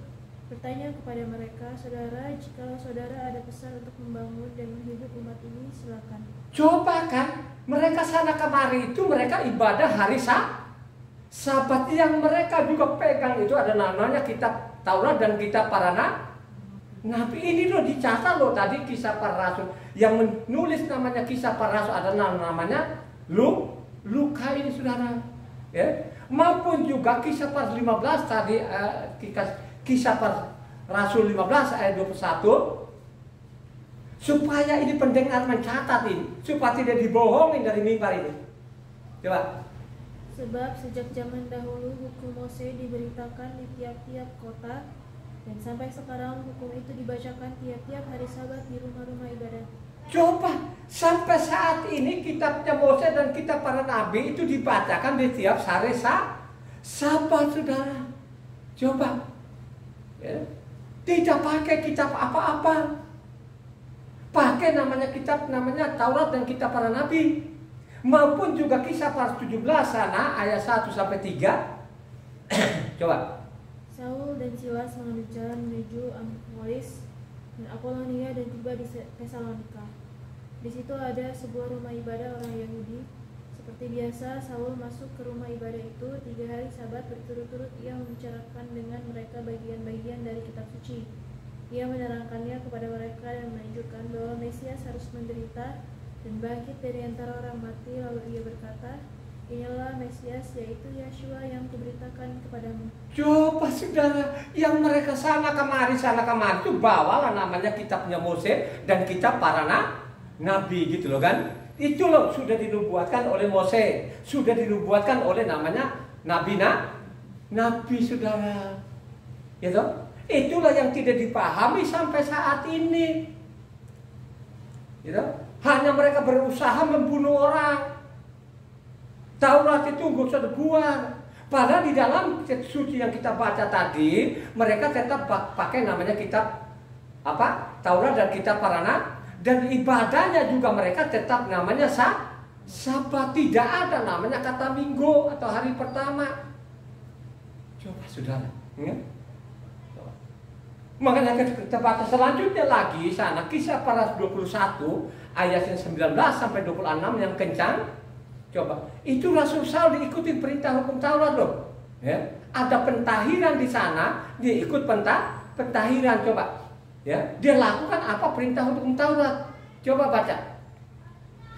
[SPEAKER 3] bertanya kepada mereka, saudara, jikalau saudara ada pesan untuk membangun dan menghidup umat ini, silakan.
[SPEAKER 1] Coba kan, mereka sana kemari itu mereka ibadah hari Sabat yang mereka juga pegang itu ada namanya kitab Taurat dan kitab para nabi. Ini loh dicatat loh tadi kisah para rasul. Yang menulis namanya kisah para rasul ada namanya Luka ini saudara. Ya. Maupun juga kisah para 15 tadi Kisah Rasul 15 ayat 21, supaya ini pendengar mencatat ini, supaya tidak dibohongin dari mimbar ini. Coba.
[SPEAKER 3] Sebab sejak zaman dahulu hukum Mose diberitakan di tiap-tiap kota, dan sampai sekarang hukum itu dibacakan tiap-tiap hari Sabat di rumah-rumah ibadat.
[SPEAKER 1] Coba, sampai saat ini kitabnya Mose dan kitab para nabi itu dibacakan di tiap hari Sabat, saudara. Coba, ya. Tidak pakai kitab apa-apa, pakai namanya kitab, namanya Taurat dan kitab para nabi, maupun juga Kisah Pasal 17 sana ayat 1 sampai 3. Coba.
[SPEAKER 3] Saul dan Silas mengambil jalan menuju Amfipolis dan Apolonia dan tiba di Tesalonika. Di situ ada sebuah rumah ibadah orang Yahudi. Seperti biasa, Saul masuk ke rumah ibadah itu 3 hari Sabat berturut-turut. Ia membicarakan dengan mereka bagian-bagian dari kitab suci. Ia menerangkannya kepada mereka dan menunjukkan bahwa Mesias harus menderita dan bangkit dari antara orang mati. Lalu ia berkata, inilah Mesias, yaitu Yeshua yang kuberitakan kepadamu.
[SPEAKER 1] Coba saudara, yang mereka sana kemari itu bawalah namanya kitabnya Mose dan kitab para nabi gitu loh kan. Itu loh sudah dinubuatkan oleh Mose, sudah dinubuatkan oleh namanya nabi saudara. Gitu? Itulah yang tidak dipahami sampai saat ini. Gitu? Hanya mereka berusaha membunuh orang. Taurat itu nggak usah dibuang. Padahal di dalam suci yang kita baca tadi, mereka tetap pakai namanya kitab apa? Taurat dan kitab para nabi. Dan ibadahnya juga mereka tetap namanya Sabat. Tidak ada namanya kata minggu atau hari pertama. Coba saudara, ya? Makanya kita baca selanjutnya lagi sana Kisah Pasal 21 ayat 19 sampai 26 yang kencang. Coba, itu Rasul Saul diikuti perintah hukum Taurat loh. Ya, ada pentahiran di sana, dia ikut pentahiran. Coba, ya, dia lakukan apa perintah hukum Taurat? Coba baca.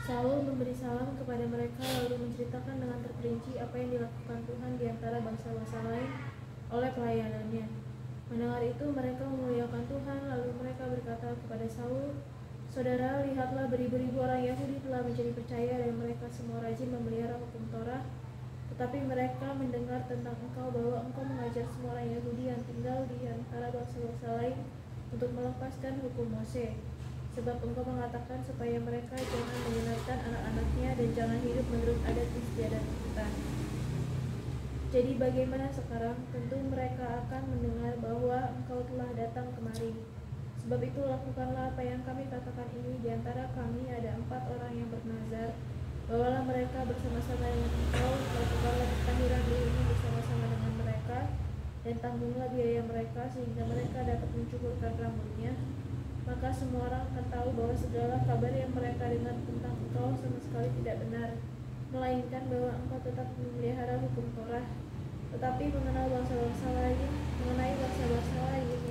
[SPEAKER 3] Saul memberi salam kepada mereka lalu menceritakan dengan terperinci apa yang dilakukan Tuhan di antara bangsa-bangsa lain oleh pelayanannya. Mendengar itu mereka memuliakan Tuhan. Lalu mereka berkata kepada Saul, saudara, lihatlah beribu-ribu orang Yahudi telah menjadi percaya dan mereka semua rajin memelihara hukum Torah. Tetapi mereka mendengar tentang engkau bahwa engkau mengajar semua orang Yahudi yang tinggal di antara bangsa-bangsa lain untuk melepaskan hukum Mose. Sebab engkau mengatakan supaya mereka jangan menyenangkan anak-anaknya dan jangan hidup menurut adat istiadat kita. Jadi bagaimana sekarang? Tentu mereka akan mendengar bahwa engkau telah datang kemari. Sebab itu lakukanlah apa yang kami katakan ini. Di antara kami ada 4 orang yang bernazar. Bawalah mereka bersama-sama dengan engkau. Lakukanlah pentahiran ini bersama-sama dengan mereka. Dan tanggunglah biaya mereka sehingga mereka dapat mencukurkan rambutnya. Maka semua orang akan tahu bahwa segala kabar yang mereka dengar tentang engkau sama sekali tidak benar, melainkan bahwa engkau tetap memelihara hukum Torah. Tetapi mengenai bangsa-bangsa lain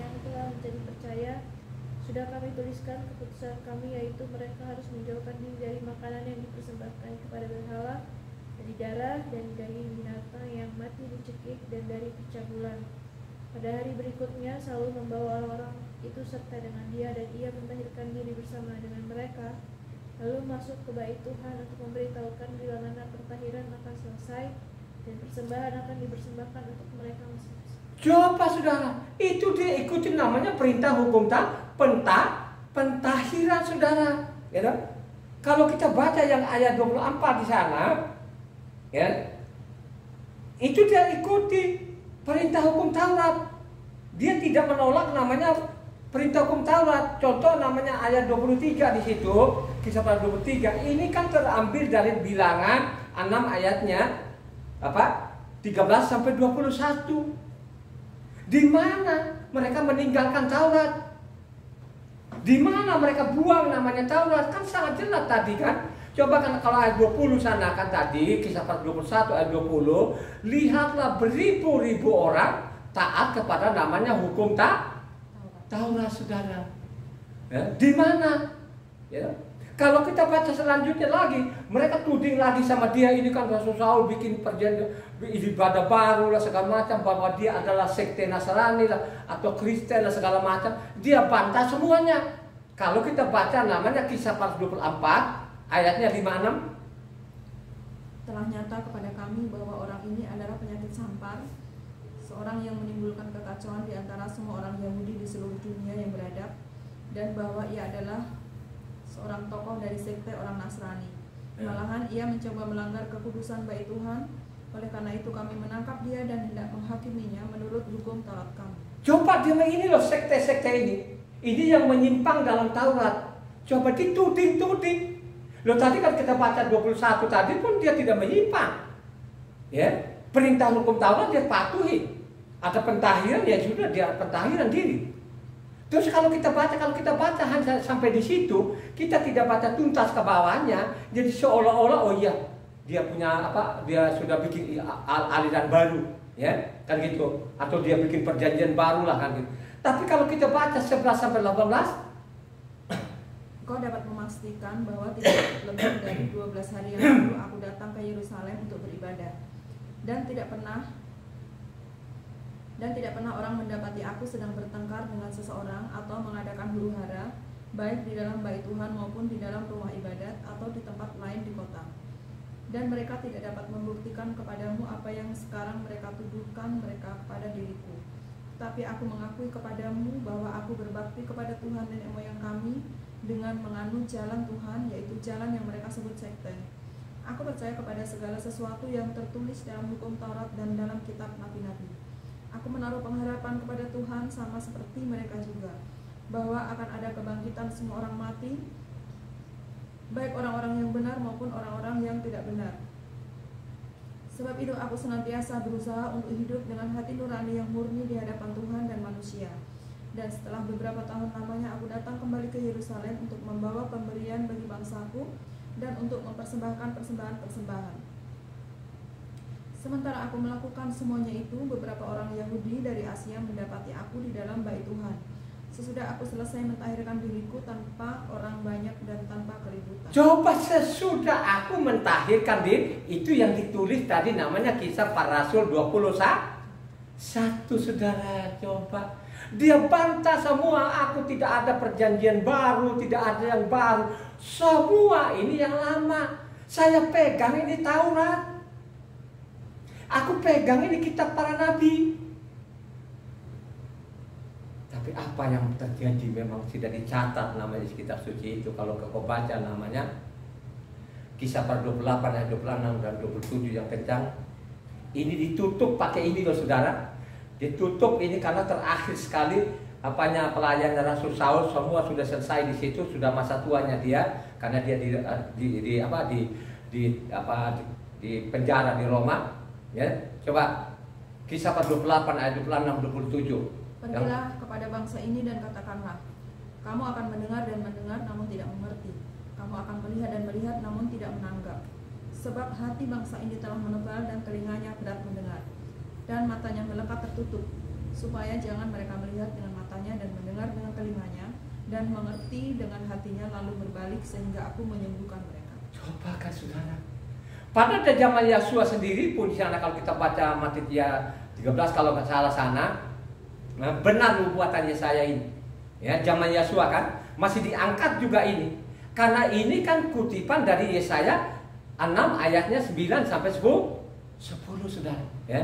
[SPEAKER 3] yang telah menjadi percaya, sudah kami tuliskan keputusan kami, yaitu mereka harus menjauhkan diri dari makanan yang dipersembahkan kepada berhala, dari darah dan daging binatang yang mati dicekik, dan dari pencabulan. Pada hari berikutnya Saul membawa orang itu serta dengan dia, dan ia mentahirkan diri bersama dengan mereka, lalu masuk ke bait Tuhan untuk memberitahukan bila mana pentahiran akan selesai dan persembahan akan dipersembahkan untuk mereka masing-masing.
[SPEAKER 1] Coba saudara, itu dia ikutin namanya perintah hukum pentahiran saudara. Ya, kalau kita baca yang ayat 24 di sana, ya, itu dia ikuti perintah hukum Taurat. Dia tidak menolak namanya perintah hukum Taurat. Contoh namanya ayat 23 di situ, Kisah Pasal 23. Ini kan terambil dari Bilangan 6 ayatnya apa? 13 sampai 21. Di mana mereka meninggalkan Taurat? Di mana mereka buang namanya Taurat? Kan sangat jelas tadi kan. Coba kan kalau ayat 20 sana kan tadi Kisah Pasal 21 ayat 20, lihatlah beribu-ribu orang taat kepada namanya hukum Taurat saudara. Ya, di mana? Ya. Kalau kita baca selanjutnya lagi, mereka tuding lagi sama dia, ini kan Rasul Saul bikin perjanjian ibadah baru lah segala macam, bahwa dia adalah sekte Nasrani lah atau Kristen lah segala macam. Dia bantah semuanya. Kalau kita baca namanya Kisah 24 ayatnya 5-6.
[SPEAKER 2] Telah nyata kepada kami bahwa orang ini adalah penyakit sampar, seorang yang menimbulkan kekacauan di antara semua orang Yahudi di seluruh dunia yang beradab, dan bahwa ia adalah seorang tokoh dari sekte orang Nasrani. Malahan ia mencoba melanggar kekudusan bait Tuhan. Oleh karena itu kami menangkap dia dan hendak menghakiminya menurut hukum Taurat kami.
[SPEAKER 1] Coba dia ini loh, sekte-sekte ini. Ini yang menyimpang dalam Taurat. Coba dituding-tuding. Loh tadi kan kita baca 21 tadi pun dia tidak menyimpang. Ya, perintah hukum Taurat dia patuhi. Ada pentahiran ya sudah, dia pentahiran diri. Terus kalau kita baca hanya sampai di situ, kita tidak baca tuntas ke bawahnya, jadi seolah-olah oh iya, dia punya apa? Dia sudah bikin aliran baru, ya, kan gitu. Atau dia bikin perjanjian baru lah kan gitu. Tapi kalau kita baca 11 sampai 18,
[SPEAKER 2] kau dapat memastikan bahwa tidak lebih dari 12 hari yang lalu aku datang ke Yerusalem untuk beribadah, dan tidak pernah orang mendapati aku sedang bertengkar dengan seseorang atau mengadakan huru-hara, baik di dalam bait Tuhan maupun di dalam rumah ibadat atau di tempat lain di kota. Dan mereka tidak dapat membuktikan kepadamu apa yang sekarang mereka tuduhkan mereka kepada diriku. Tapi aku mengakui kepadamu bahwa aku berbakti kepada Tuhan nenek moyang kami dengan menganut jalan Tuhan, yaitu jalan yang mereka sebut sekte. Aku percaya kepada segala sesuatu yang tertulis dalam hukum Taurat dan dalam kitab nabi-nabi. Aku menaruh pengharapan kepada Tuhan sama seperti mereka juga, bahwa akan ada kebangkitan semua orang mati, baik orang-orang yang benar maupun orang-orang yang tidak benar. Sebab itu aku senantiasa berusaha untuk hidup dengan hati nurani yang murni di hadapan Tuhan dan manusia. Dan setelah beberapa tahun lamanya aku datang kembali ke Yerusalem untuk membawa pemberian bagi bangsaku dan untuk mempersembahkan persembahan-persembahan. Sementara aku melakukan semuanya itu, beberapa orang Yahudi dari Asia mendapati aku di dalam bait Tuhan. Sesudah aku selesai mentahirkan diriku tanpa orang banyak dan tanpa keributan.
[SPEAKER 1] Coba sesudah aku mentahirkan diri, itu yang ditulis tadi namanya Kisah Para Rasul 21, saudara. Coba dia bantah semua, aku tidak ada perjanjian baru, tidak ada yang baru, semua ini yang lama. Saya pegang ini Taurat, aku pegang ini kitab para nabi. Tapi apa yang terjadi memang tidak dicatat namanya di kitab suci itu. Kalau kau baca namanya Kisah Para 28 ayat 26 dan 27 yang kencang. Ini ditutup pakai ini loh saudara. Ditutup ini karena terakhir sekali apanya pelayannya Rasul Saul, semua sudah selesai di situ, sudah masa tuanya dia karena dia di penjara di Roma. Ya, coba Kisah 28 ayat 26 27.
[SPEAKER 2] Pergilah kepada bangsa ini dan katakanlah, kamu akan mendengar dan mendengar namun tidak mengerti. Kamu akan melihat dan melihat namun tidak menanggap. Sebab hati bangsa ini telah menebal dan telinganya berat mendengar, dan matanya melekat tertutup, supaya jangan mereka melihat dengan matanya dan mendengar dengan telinganya dan mengerti dengan hatinya lalu berbalik sehingga aku menyembuhkan mereka.
[SPEAKER 1] Coba kan saudara. Pada zaman Yesua sendiri pun di sana kalau kita baca Matius 13 kalau nggak salah sana, benar nubuatan Yesaya ini. Ya, zaman Yesua kan masih diangkat juga ini. Karena ini kan kutipan dari Yesaya 6 ayatnya 9 sampai 10 saudara, ya.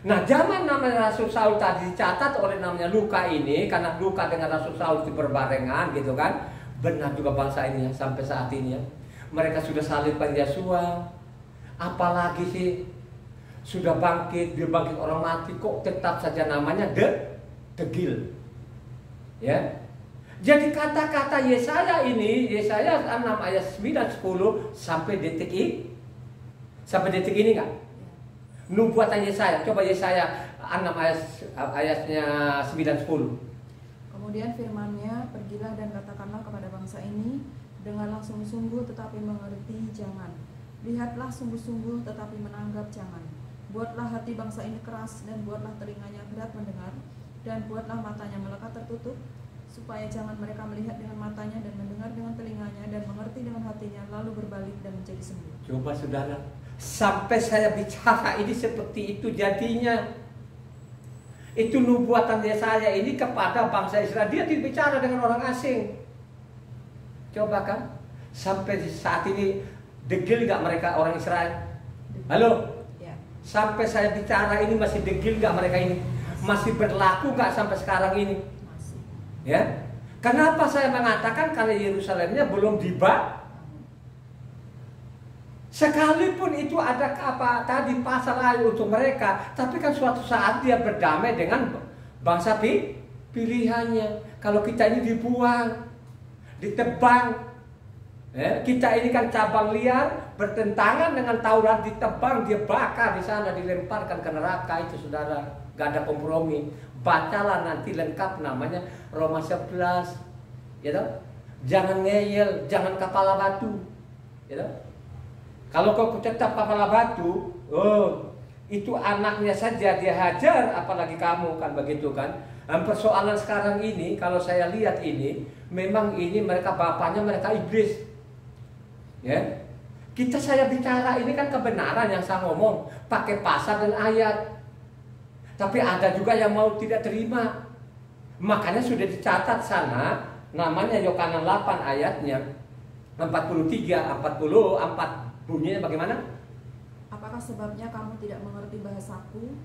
[SPEAKER 1] Nah, zaman namanya Rasul Saul tadi dicatat oleh namanya Luka ini, karena Luka dengan Rasul Saul itu berbarengan gitu kan. Benar juga bangsa ini sampai saat ini ya. Mereka sudah salibkan Yesua. Apalagi sih sudah bangkit, dia bangkit orang mati kok tetap saja namanya degil. Ya. Jadi kata-kata Yesaya ini, Yesaya 6 ayat 9 10 sampai detik ini. Sampai detik ini enggak? Nubuatan Yesaya. Coba Yesaya 6 ayatnya 9 10.
[SPEAKER 2] Kemudian firman-Nya, pergilah dan katakanlah kepada bangsa ini, dengarlah sungguh-sungguh tetapi mengerti jangan. Lihatlah sungguh-sungguh tetapi menanggap jangan. Buatlah hati bangsa ini keras dan buatlah telinganya berat mendengar dan buatlah matanya melekat tertutup supaya jangan mereka melihat dengan matanya dan mendengar dengan telinganya dan mengerti dengan hatinya lalu berbalik dan menjadi sembuh.
[SPEAKER 1] Coba saudara, sampai saya bicara ini seperti itu jadinya. Itu nubuatan saya ini kepada bangsa Israel. Dia tidak bicara dengan orang asing. Coba kan, sampai saat ini degil nggak mereka orang Israel? Halo?
[SPEAKER 2] Ya.
[SPEAKER 1] Sampai saya bicara ini masih degil nggak mereka ini? Masih berlaku nggak sampai sekarang ini?
[SPEAKER 2] Masih.
[SPEAKER 1] Ya, kenapa saya mengatakan karena Yerusalemnya belum dibangun? Sekalipun itu ada apa tadi pasal ayu untuk mereka, tapi kan suatu saat dia berdamai dengan bangsa pilihannya. Kalau kita ini dibuang, ditebang, kita ini kan cabang liar bertentangan dengan Taurat, ditebang, dia bakar di sana, dilemparkan ke neraka itu saudara, gak ada kompromi. Bacalah nanti lengkap namanya Roma 11, ya toh? Jangan ngeyel, jangan kepala batu, ya toh? Kalau kau tetap kepala batu, oh itu anaknya saja dia hajar, apalagi kamu kan begitu kan? Dan persoalan sekarang ini, kalau saya lihat ini, memang ini mereka bapaknya mereka iblis, ya. Saya bicara ini kan kebenaran yang saya ngomong, pakai pasal dan ayat. Tapi ada juga yang mau tidak terima, makanya sudah dicatat sana, namanya Yohanes 8 ayatnya 43, 44. Bunyinya bagaimana?
[SPEAKER 2] Apakah sebabnya kamu tidak mengerti bahasaku?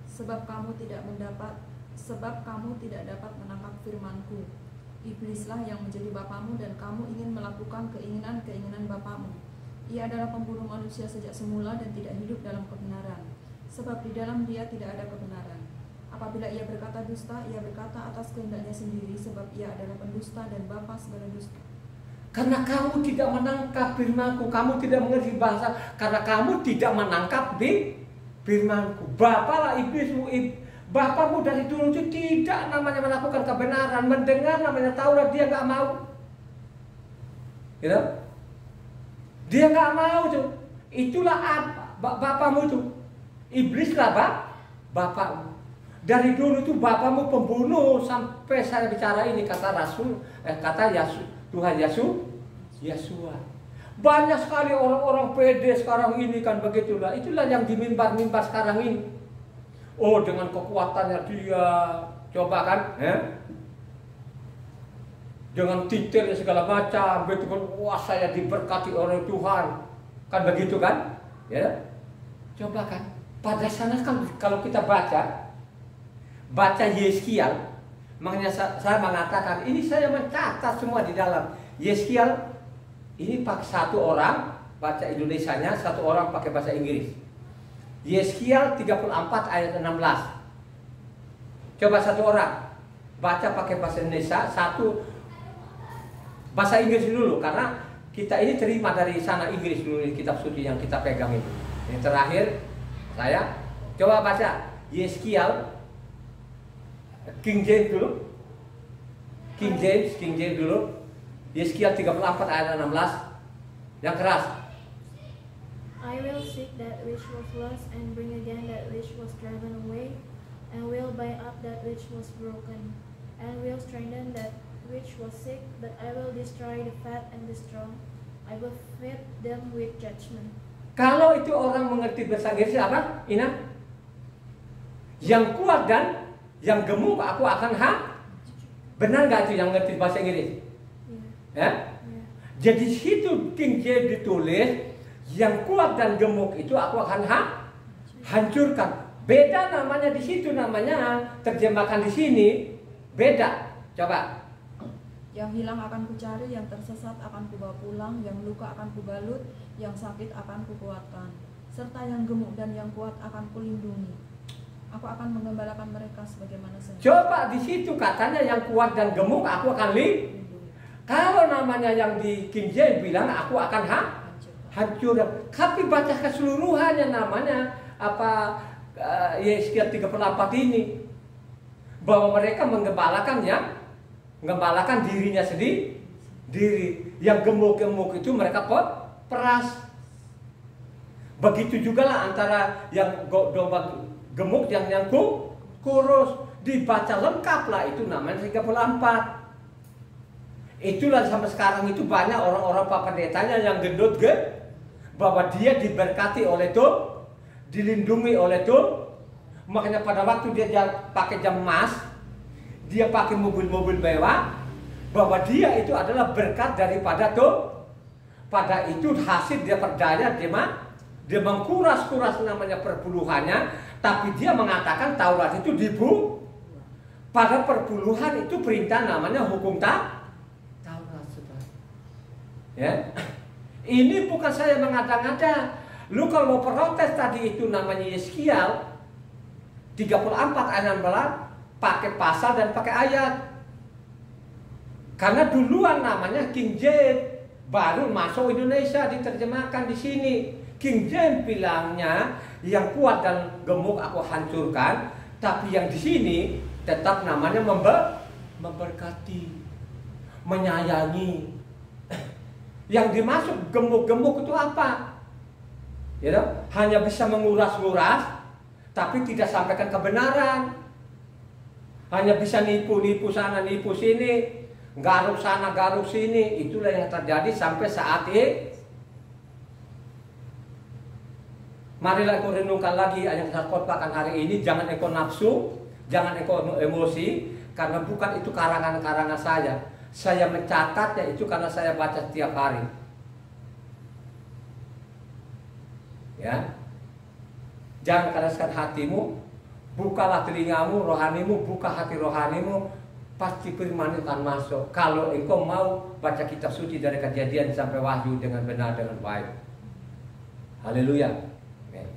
[SPEAKER 2] Sebab kamu tidak dapat menangkap firmanku. Iblislah yang menjadi bapamu dan kamu ingin melakukan keinginan-keinginan bapamu. Ia adalah pembunuh manusia sejak semula dan tidak hidup dalam kebenaran. Sebab di dalam dia tidak ada kebenaran. Apabila ia berkata dusta, ia berkata atas kehendaknya sendiri, sebab ia adalah pendusta dan bapa segala dusta.
[SPEAKER 1] Karena kamu tidak menangkap firmanku, kamu tidak mengerti bahasa, karena kamu tidak menangkap firmanku. Bapalah iblismu, bapamu dari dulu itu tidak namanya melakukan kebenaran, mendengar namanya Taurat dia nggak mau, gitu? Dia nggak mau tuh. Itulah bapamu tuh, iblislah bapakmu. Dari dulu tuh bapamu pembunuh, sampai saya bicara ini kata Tuhan Yesua. Banyak sekali orang-orang pede sekarang ini kan begitulah. Itulah yang di mimbar-mimbar sekarang ini. Oh, dengan kekuatannya dia, coba kan, dengan titelnya segala macam, betul, wah saya diberkati oleh Tuhan, kan begitu kan? Ya, coba kan. Pada sana kan kalau kita baca Yeskiel. Makanya saya mengatakan, ini saya mencatat semua di dalam Yeskiel. Ini pakai satu orang baca Indonesianya, satu orang pakai bahasa Inggris. Yeskiel 34 ayat 16. Coba satu orang baca pakai bahasa Indonesia, satu bahasa Inggris dulu, karena kita ini terima dari sana Inggris dulu, kitab suci yang kita pegang itu. Yang terakhir saya coba baca Yeskiel King James dulu. King James dulu. Yeskiel 34 ayat 16. Yang keras.
[SPEAKER 3] I will seek that which was lost and bring again that which was driven away, and will buy up that which was broken, and will strengthen that which was sick, but I will destroy the fat and the strong. I will feed them with judgment.
[SPEAKER 1] Kalau itu orang mengerti bahasa Inggris apa? Ina? Yang kuat dan yang gemuk aku akan benar nggak itu yang ngerti bahasa Inggris? Ya? Jadi situ King James ditulis yang kuat dan gemuk itu aku akan hancurkan. Beda namanya di situ, namanya terjemahkan di sini beda. Coba.
[SPEAKER 2] Yang hilang akan kucari, yang tersesat akan kubawa pulang, yang luka akan kubalut, yang sakit akan kukuatkan, serta yang gemuk dan yang kuat akan kulindungi. Aku akan menggembalakan mereka sebagaimana semula.
[SPEAKER 1] Coba di situ katanya yang kuat dan gemuk aku akan lindungi. Kalau namanya yang di King James bilang aku akan hancur. Tapi baca keseluruhannya namanya apa Yeskiel 34 ini, bahwa mereka menggembalakan dirinya sendiri. Yang gemuk-gemuk itu mereka peras. Begitu juga lah antara yang domba gemuk yang kurus, dibaca lengkap lah itu namanya 34. Itulah sampai sekarang itu banyak orang-orang Pak Pendetanya yang gendut bahwa dia diberkati oleh Tuhan, dilindungi oleh Tuhan. Makanya pada waktu dia pakai jam emas, dia pakai mobil-mobil mewah, bahwa dia itu adalah berkat daripada Tuhan. Pada itu hasil dia berdaya, dia mengkuras-kuras namanya perpuluhannya, tapi dia mengatakan Taurat itu pada perpuluhan itu perintah namanya hukum Taurat. Ya, ini bukan saya mengada-ngada. Lu kalau mau protes tadi itu namanya Yeskiel 34 ayat 16 pakai pasal dan pakai ayat. Karena duluan namanya King James, baru masuk Indonesia diterjemahkan di sini. King James bilangnya yang kuat dan gemuk aku hancurkan, tapi yang di sini tetap namanya memberkati, menyayangi. Yang dimaksud gemuk-gemuk itu apa? Ya, hanya bisa menguras-nguras, tapi tidak sampaikan kebenaran. Hanya bisa nipu-nipu sana, nipu sini, garuk sana, garuk sini. Itulah yang terjadi sampai saat ini. Marilah kau renungkan lagi yang saya khotbahkan hari ini. Jangan engkau nafsu, jangan engkau emosi, karena bukan itu karangan-karangan saya. Saya mencatatnya itu karena saya baca setiap hari. Ya, jangan keraskan hatimu, bukalah telingamu, rohanimu, buka hati rohanimu, pasti firman itu akan masuk. Kalau engkau mau baca kitab suci dari Kejadian sampai Wahyu dengan benar, dengan baik. Haleluya. Amin.